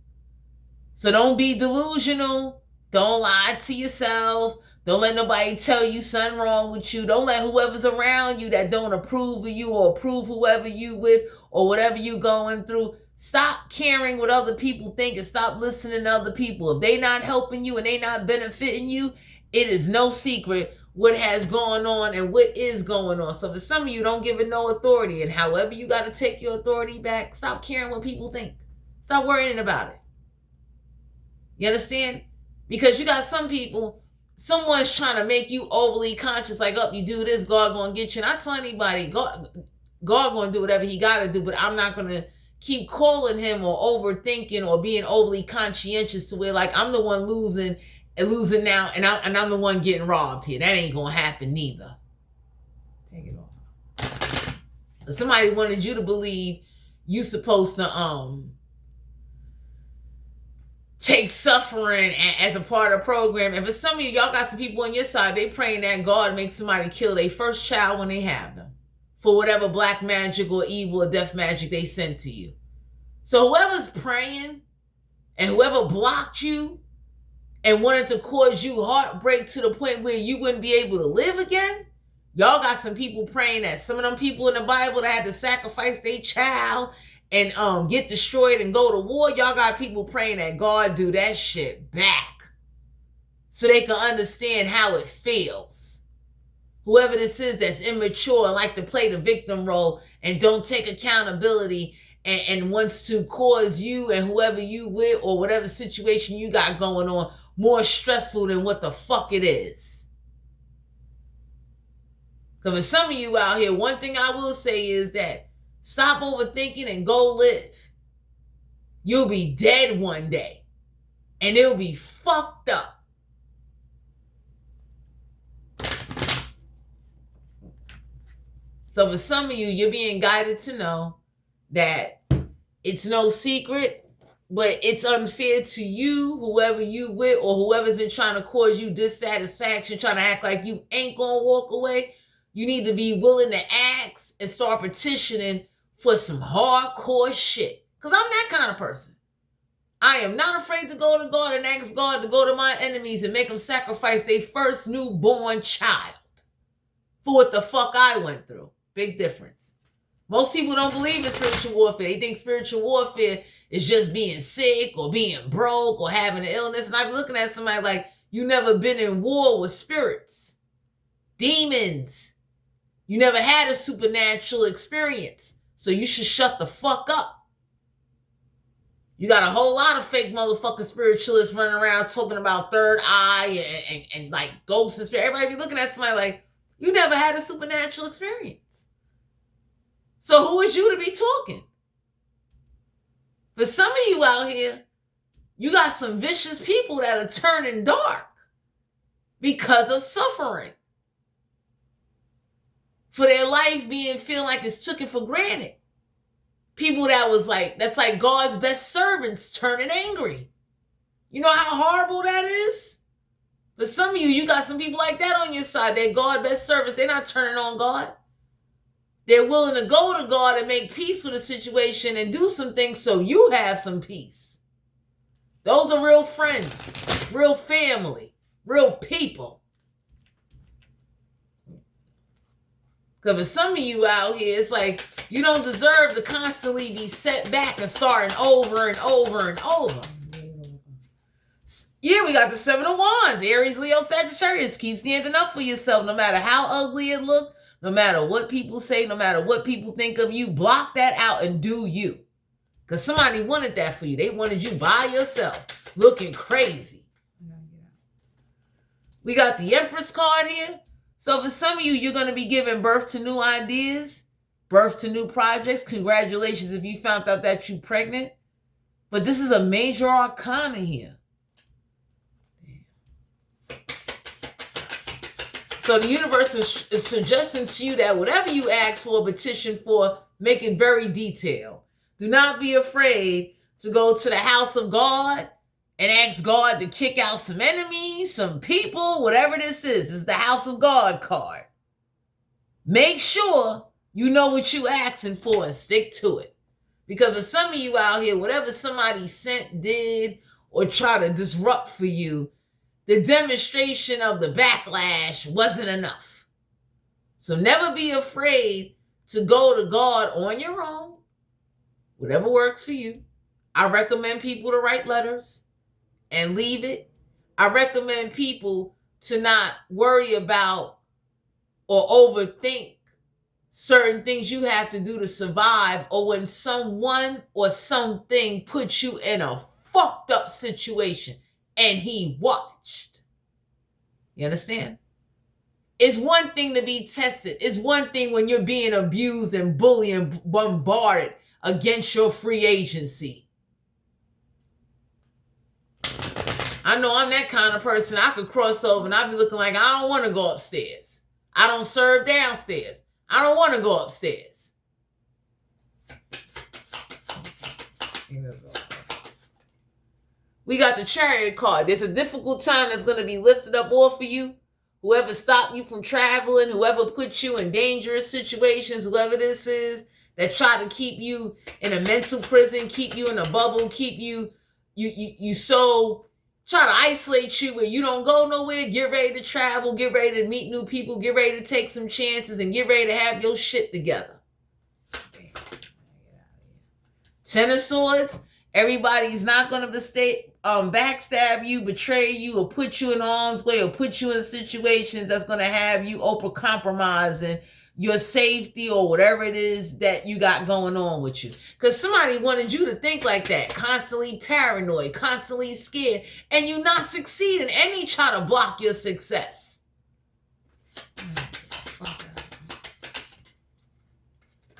So don't be delusional. Don't lie to yourself. Don't let nobody tell you something wrong with you. Don't let whoever's around you that don't approve of you or approve whoever you with or whatever you going through. Stop caring what other people think and stop listening to other people. If they not helping you and they not benefiting you, it is no secret what has gone on and what is going on. So for some of you, don't give it no authority. And however you got to take your authority back, stop caring what people think. Stop worrying about it. You understand? Because you got some people, someone's trying to make you overly conscious, like, oh, you do this, God gonna get you. And I tell anybody, God gonna do whatever he got to do, but I'm not going to keep calling him or overthinking or being overly conscientious to where like I'm the one losing now and I'm the one getting robbed here. That ain't gonna happen neither. Take it off. Somebody wanted you to believe you supposed to take suffering as a part of the program. And for some of you, y'all got some people on your side, they praying that God makes somebody kill their first child when they have them. For whatever black magic or evil or death magic they sent to you. So whoever's praying and whoever blocked you and wanted to cause you heartbreak to the point where you wouldn't be able to live again, y'all got some people praying that some of them people in the Bible that had to sacrifice their child and get destroyed and go to war, y'all got people praying that God do that shit back so they can understand how it feels. Whoever this is that's immature and like to play the victim role and don't take accountability and wants to cause you and whoever you with or whatever situation you got going on more stressful than what the fuck it is. Because for some of you out here, one thing I will say is that stop overthinking and go live. You'll be dead one day. And it'll be fucked up. So for some of you, you're being guided to know that it's no secret, but it's unfair to you, whoever you with, or whoever's been trying to cause you dissatisfaction, trying to act like you ain't gonna walk away. You need to be willing to ask and start petitioning for some hardcore shit. Because I'm that kind of person. I am not afraid to go to God and ask God to go to my enemies and make them sacrifice their first newborn child for what the fuck I went through. Big difference. Most people don't believe in spiritual warfare. They think spiritual warfare is just being sick or being broke or having an illness. And I'm looking at somebody like, you never been in war with spirits, demons. You never had a supernatural experience. So you should shut the fuck up. You got a whole lot of fake motherfucking spiritualists running around talking about third eye and like ghosts and spirit. Everybody be looking at somebody like, you never had a supernatural experience. So who is you to be talking? For some of you out here, you got some vicious people that are turning dark because of suffering. For their life being feel like it's taken for granted. People that was like, that's like God's best servants turning angry. You know how horrible that is? For some of you, you got some people like that on your side. They're God's best servants. They're not turning on God. They're willing to go to God and make peace with a situation and do some things so you have some peace. Those are real friends, real family, real people. Because for some of you out here, it's like you don't deserve to constantly be set back and starting over and over and over. Yeah, we got the Seven of Wands. Aries, Leo, Sagittarius. Keep standing up for yourself no matter how ugly it looks, no matter what people say, no matter what people think of you. Block that out and do you. Because somebody wanted that for you. They wanted you by yourself, looking crazy. We got the Empress card here. So for some of you, you're going to be giving birth to new ideas, birth to new projects. Congratulations if you found out that you're pregnant. But this is a major arcana here. So the universe is suggesting to you that whatever you ask for, petition for, make it very detailed. Do not be afraid to go to the house of God and ask God to kick out some enemies, some people, whatever this is. It's the house of God card. Make sure you know what you're asking for and stick to it. Because for some of you out here, whatever somebody sent, did, or try to disrupt for you, the demonstration of the backlash wasn't enough. So never be afraid to go to God on your own, whatever works for you. I recommend people to write letters and leave it. I recommend people to not worry about or overthink certain things you have to do to survive, or when someone or something puts you in a fucked up situation and he watched. You understand? It's one thing to be tested. It's one thing when you're being abused and bullied and bombarded against your free agency. I know I'm that kind of person. I could cross over and I'll be looking like I don't want to go upstairs. I don't serve downstairs. I don't want to go upstairs. We got the Chariot card. There's a difficult time that's going to be lifted up off for you. Whoever stopped you from traveling, whoever put you in dangerous situations, whoever this is that try to keep you in a mental prison, keep you in a bubble, keep you so try to isolate you where you don't go nowhere. Get ready to travel, get ready to meet new people, get ready to take some chances, and get ready to have your shit together. Ten of Swords, everybody's not going to backstab you, betray you, or put you in harm's way, or put you in situations that's going to have you over compromising your safety or whatever it is that you got going on with you. Because somebody wanted you to think like that, constantly paranoid, constantly scared, and you not succeeding, and they try to block your success.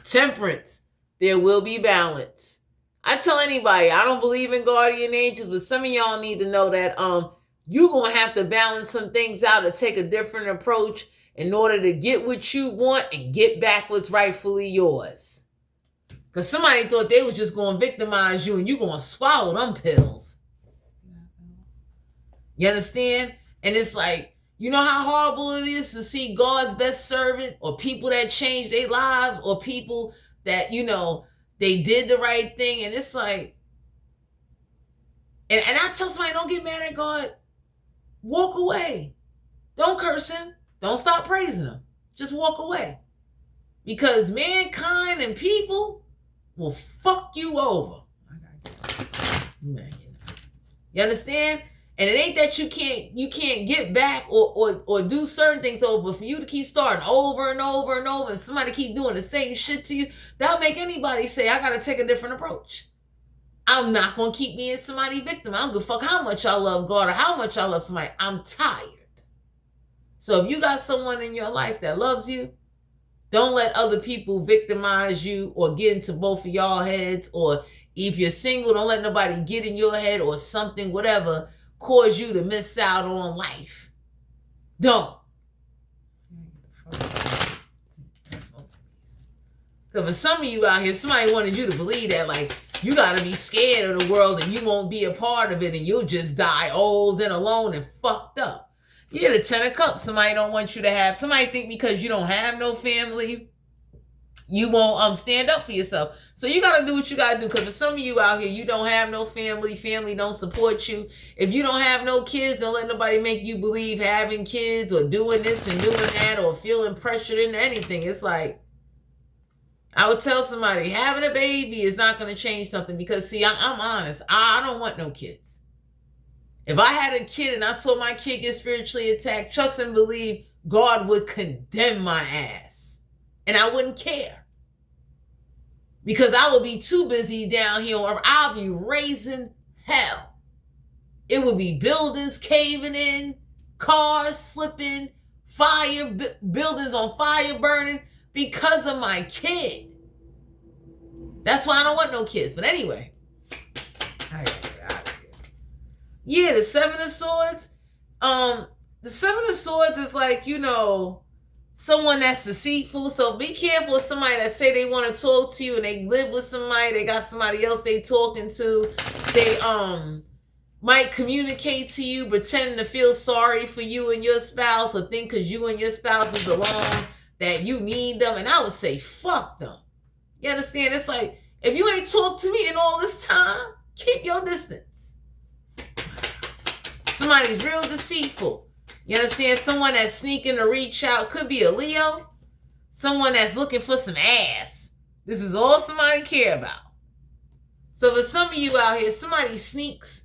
Temperance, there will be balance. I tell anybody, I don't believe in guardian angels, but some of y'all need to know that you're going to have to balance some things out or take a different approach in order to get what you want and get back what's rightfully yours. Because somebody thought they was just going to victimize you and you're going to swallow them pills. You understand? And it's like, you know how horrible it is to see God's best servant or people that changed their lives or people that, you know, they did the right thing. And it's like, and I tell somebody, don't get mad at God. Walk away. Don't curse him. Don't stop praising him. Just walk away. Because mankind and people will fuck you over. You understand? And it ain't that you can't get back or do certain things over, but for you to keep starting over and over and over and somebody keep doing the same shit to you, that'll make anybody say, I gotta take a different approach. I'm not gonna keep being somebody's victim. I don't give a fuck how much I love God or how much I love somebody. I'm tired. So if you got someone in your life that loves you, don't let other people victimize you or get into both of y'all heads. Or if you're single, don't let nobody get in your head or something, whatever, cause you to miss out on life. Don't. Because for some of you out here, somebody wanted you to believe that, like, you got to be scared of the world and you won't be a part of it and you'll just die old and alone and fucked up. Yeah, the 10 of Cups, somebody don't want you to have. Somebody think because you don't have no family, you won't stand up for yourself. So you got to do what you got to do. Because for some of you out here, you don't have no family. Family don't support you. If you don't have no kids, don't let nobody make you believe having kids or doing this and doing that or feeling pressured into anything. It's like, I would tell somebody, having a baby is not going to change something. Because, see, I'm honest. I don't want no kids. If I had a kid and I saw my kid get spiritually attacked, trust and believe God would condemn my ass. And I wouldn't care. Because I would be too busy down here or I'll be raising hell. It would be buildings caving in, cars flipping, buildings on fire burning because of my kid. That's why I don't want no kids. But anyway. All right. Yeah, the 7 of Swords. The 7 of Swords is like, you know, someone that's deceitful. So be careful with somebody that say they want to talk to you and they live with somebody. They got somebody else they talking to. They might communicate to you, pretending to feel sorry for you and your spouse or think because you and your spouse is alone that you need them. And I would say, fuck them. You understand? It's like, if you ain't talked to me in all this time, keep your distance. Somebody's real deceitful. You understand? Someone that's sneaking to reach out. Could be a Leo. Someone that's looking for some ass. This is all somebody care about. So for some of you out here, somebody sneaks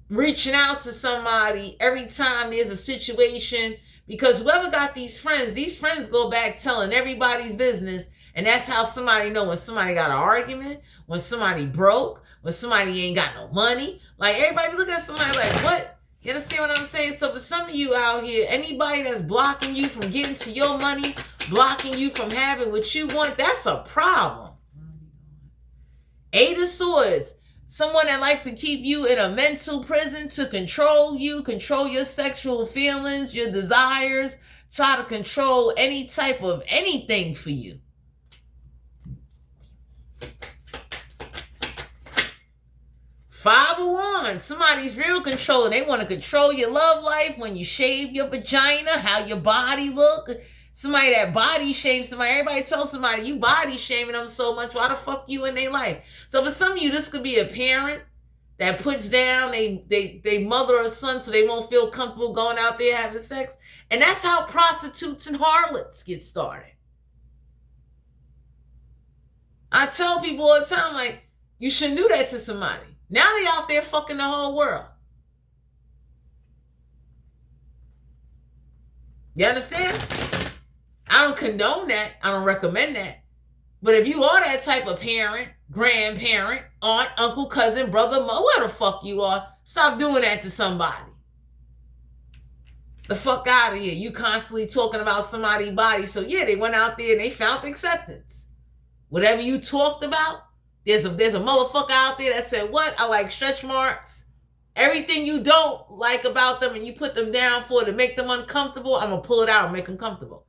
reaching out to somebody every time there's a situation. Because whoever got these friends go back telling everybody's business. And that's how somebody know when somebody got an argument, when somebody broke, when somebody ain't got no money. Like, everybody be looking at somebody like, what? You understand what I'm saying? So for some of you out here, anybody that's blocking you from getting to your money, blocking you from having what you want, that's a problem. 8 of Swords. Someone that likes to keep you in a mental prison to control you, control your sexual feelings, your desires, try to control any type of anything for you. Five of Wands. Somebody's real controlling. They want to control your love life, when you shave your vagina, how your body look. Somebody that body shames somebody. Everybody tells somebody you body shaming them so much. Why the fuck you in their life? So for some of you, this could be a parent that puts down they mother or son so they won't feel comfortable going out there having sex. And that's how prostitutes and harlots get started. I tell people all the time, like, You shouldn't do that to somebody. Now they out there fucking the whole world. You understand? I don't condone that. I don't recommend that. But if you are that type of parent, grandparent, aunt, uncle, cousin, brother, mother, whoever the fuck you are, stop doing that to somebody. The fuck out of here. You constantly talking about somebody's body. So yeah, they went out there and they found acceptance. Whatever you talked about, there's a motherfucker out there that said, what? I like stretch marks. Everything you don't like about them and you put them down for to make them uncomfortable, I'm going to pull it out and make them comfortable.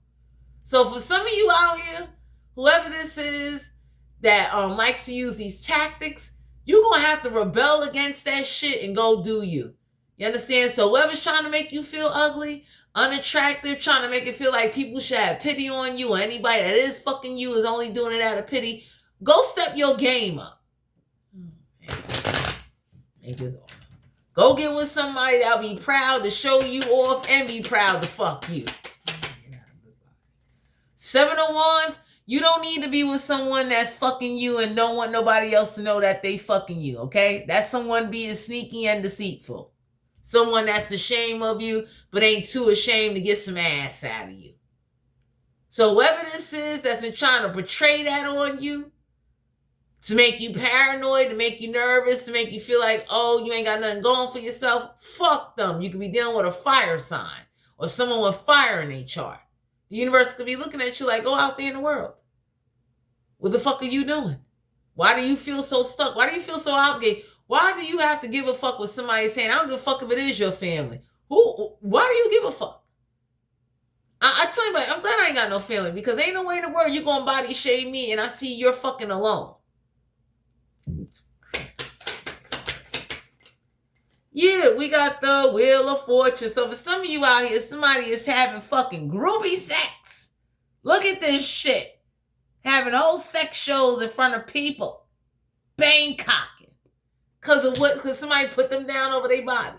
So for some of you out here, whoever this is that likes to use these tactics, you're going to have to rebel against that shit and go do you. You understand? So whoever's trying to make you feel ugly, unattractive, trying to make it feel like people should have pity on you, or anybody that is fucking you is only doing it out of pity, go step your game up. Go get with somebody that'll be proud to show you off and be proud to fuck you. 7 of Wands, you don't need to be with someone that's fucking you and don't want nobody else to know that they fucking you, okay? That's someone being sneaky and deceitful. Someone that's ashamed of you, but ain't too ashamed to get some ass out of you. So whoever this is that's been trying to portray that on you, to make you paranoid, to make you nervous, to make you feel like, oh, you ain't got nothing going for yourself, fuck them. You could be dealing with a fire sign or someone with fire in their chart. The universe could be looking at you like, go out there in the world. What the fuck are you doing? Why do you feel so stuck? Why do you feel so obligated? Why do you have to give a fuck with somebody saying, I don't give a fuck if it is your family? Why do you give a fuck? I tell you, I'm glad I ain't got no family, because ain't no way in the world you gonna body shame me and I see you're fucking alone. Yeah, we got the Wheel of Fortune. So for some of you out here, somebody is having fucking groupie sex. Look at this shit. Having whole sex shows in front of people. Bangkocking. Because of what? Because somebody put them down over their body.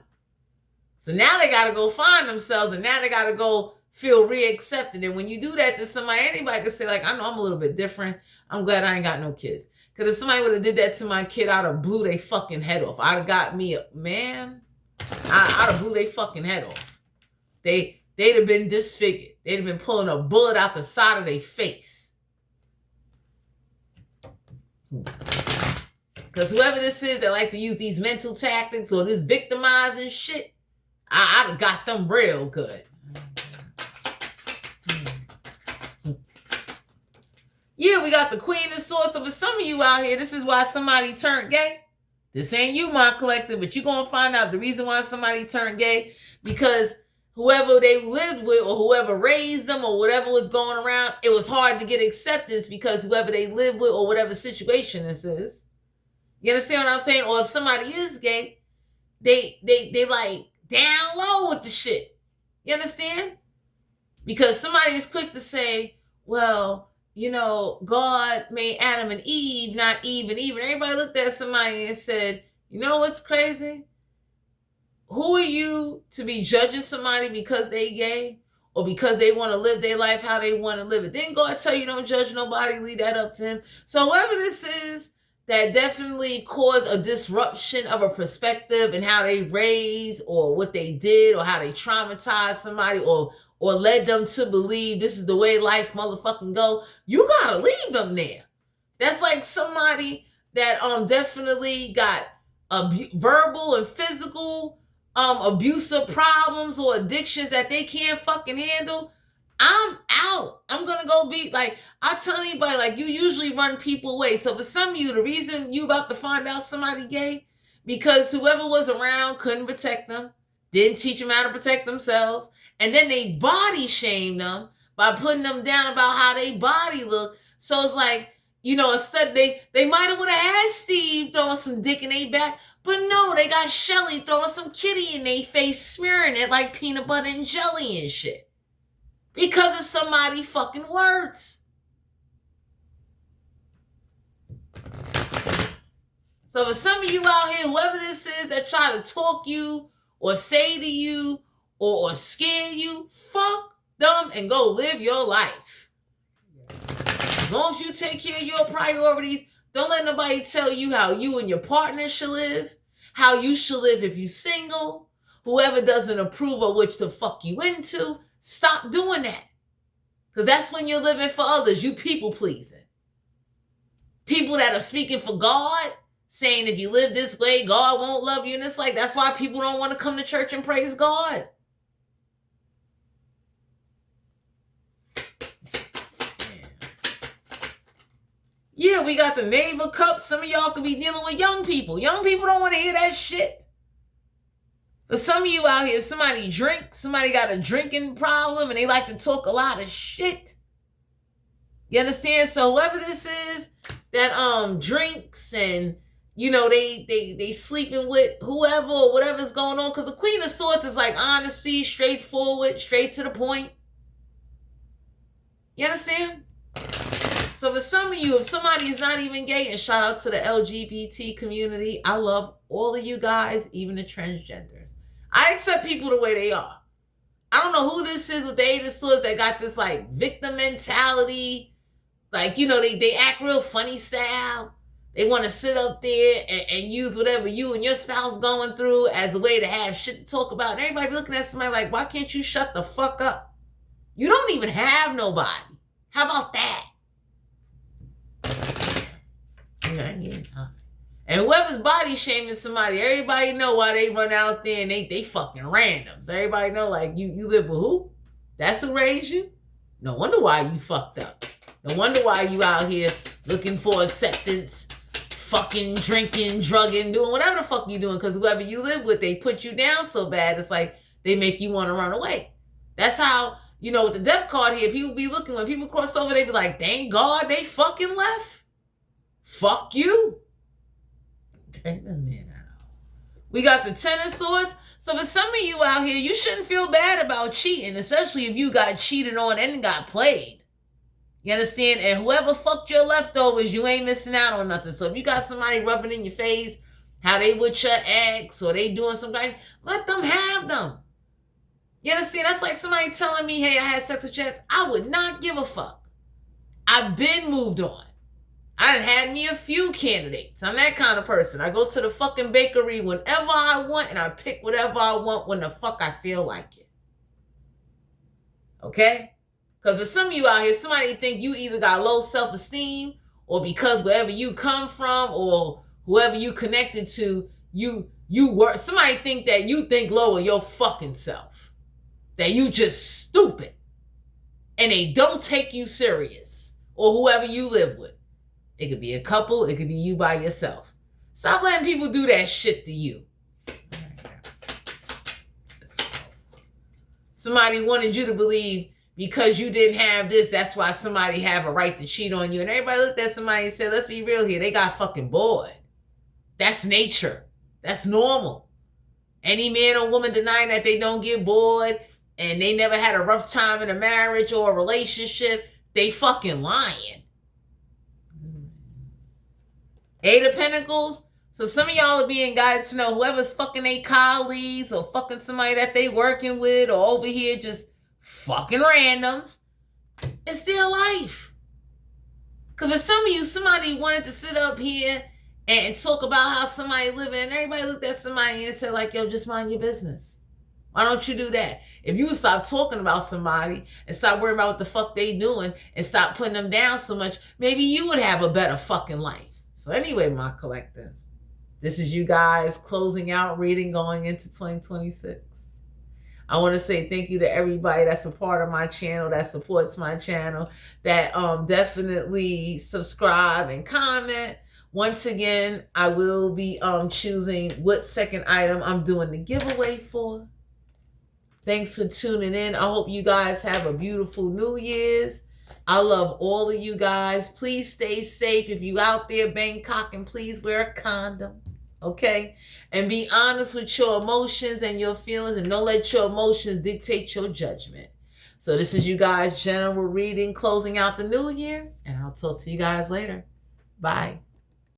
So now they got to go find themselves, and now they got to go feel reaccepted. And when you do that to somebody, anybody can say, like, I know I'm a little bit different. I'm glad I ain't got no kids. Because if somebody would have did that to my kid, I'd have blew their fucking head off. I'd have got me a man. I'd have blew their fucking head off. They'd have been disfigured. They'd have been pulling a bullet out the side of their face. Because whoever this is that like to use these mental tactics or this victimizing shit, I'd have got them real good. Yeah, we got the Queen of Swords. So for some of you out here, this is why somebody turned gay. This ain't you, my collective, but you're going to find out the reason why somebody turned gay, because whoever they lived with or whoever raised them or whatever was going around, it was hard to get acceptance because whoever they live with or whatever situation this is. You understand what I'm saying? Or if somebody is gay, they like down low with the shit. You understand? Because somebody is quick to say, well, you know, God made Adam and Eve, not Eve and Eve. And everybody looked at somebody and said, you know what's crazy? Who are you to be judging somebody because they gay or because they want to live their life how they want to live it? Didn't God tell you don't judge nobody, leave that up to him? So whoever this is that definitely caused a disruption of a perspective and how they raised or what they did or how they traumatized somebody or led them to believe this is the way life motherfucking go, you gotta leave them there. That's like somebody that definitely got verbal and physical abusive problems or addictions that they can't fucking handle. I'm out. I'm gonna go be like, I tell anybody, like, you usually run people away. So for some of you, the reason you about to find out somebody gay, because whoever was around couldn't protect them, didn't teach them how to protect themselves, and then they body shamed them by putting them down about how they body look. So it's like, you know, instead they might have would have had Steve throwing some dick in their back, but no, they got Shelly throwing some kitty in their face, smearing it like peanut butter and jelly and shit. Because of somebody fucking words. So for some of you out here, whoever this is that try to talk you or say to you or scare you, fuck them and go live your life. As long as you take care of your priorities, Don't let nobody tell you how you and your partner should live, how you should live if you single. Whoever doesn't approve of which the fuck you into, stop doing that. Because that's when you're living for others. You people pleasing. People that are speaking for God, saying if you live this way, God won't love you. And it's like, that's why people don't want to come to church and praise God. Yeah, we got the neighbor cup. Some of y'all could be dealing with young people. Young people don't want to hear that shit. But some of you out here, somebody got a drinking problem and they like to talk a lot of shit. You understand? So whoever this is that drinks and they sleeping with whoever or whatever's going on, because the Queen of Swords is like honesty, straightforward, straight to the point. You understand? So for some of you, if somebody is not even gay, and shout out to the LGBT community, I love all of you guys, even the transgenders. I accept people the way they are. I don't know who this is with the Eight of Swords that got this like victim mentality. Like, they act real funny style. They want to sit up there and use whatever you and your spouse going through as a way to have shit to talk about. And everybody be looking at somebody like, why can't you shut the fuck up? You don't even have nobody. How about that? And whoever's body shaming somebody, everybody know why they run out there and they fucking randoms. Everybody know, like, you live with who? That's who raised you? No wonder why you fucked up. No wonder why you out here looking for acceptance, fucking drinking, drugging, doing whatever the fuck you doing, because whoever you live with, they put you down so bad, it's like they make you want to run away. That's how, with the death card here, people be looking, when people cross over, they be like, thank God they fucking left. Fuck you. Okay, we got the Ten of Swords. So for some of you out here, you shouldn't feel bad about cheating, especially if you got cheated on and got played. You understand? And whoever fucked your leftovers, you ain't missing out on nothing. So if you got somebody rubbing in your face how they with your ex or they doing some kind, let them have them. You understand? That's like somebody telling me, hey, I had sex with your ex. I would not give a fuck. I've been moved on. I done had me a few candidates. I'm that kind of person. I go to the fucking bakery whenever I want and I pick whatever I want when the fuck I feel like it. Okay? Because for some of you out here, somebody think you either got low self-esteem or because wherever you come from or whoever you connected to, you work. Somebody think that you think low of your fucking self. That you just stupid. And they don't take you serious. Or whoever you live with. It could be a couple. It could be you by yourself. Stop letting people do that shit to you. Somebody wanted you to believe because you didn't have this, that's why somebody have a right to cheat on you. And everybody looked at somebody and said, let's be real here. They got fucking bored. That's nature. That's normal. Any man or woman denying that they don't get bored and they never had a rough time in a marriage or a relationship, they fucking lying. Eight of Pentacles. So some of y'all are being guided to know whoever's fucking their colleagues or fucking somebody that they working with or over here just fucking randoms. It's their life. Because for some of you, somebody wanted to sit up here and talk about how somebody living and everybody looked at somebody and said like, yo, just mind your business. Why don't you do that? If you would stop talking about somebody and stop worrying about what the fuck they doing and stop putting them down so much, maybe you would have a better fucking life. So anyway, my collective, this is you guys closing out reading going into 2026. I want to say thank you to everybody that's a part of my channel, that supports my channel, that definitely subscribe and comment. Once again, I will be choosing what second item I'm doing the giveaway for. Thanks for tuning in. I hope you guys have a beautiful New Year's. I love all of you guys. Please stay safe. If you out there Bangkoking, please wear a condom. Okay? And be honest with your emotions and your feelings and don't let your emotions dictate your judgment. So this is you guys' general reading closing out the new year. And I'll talk to you guys later. Bye.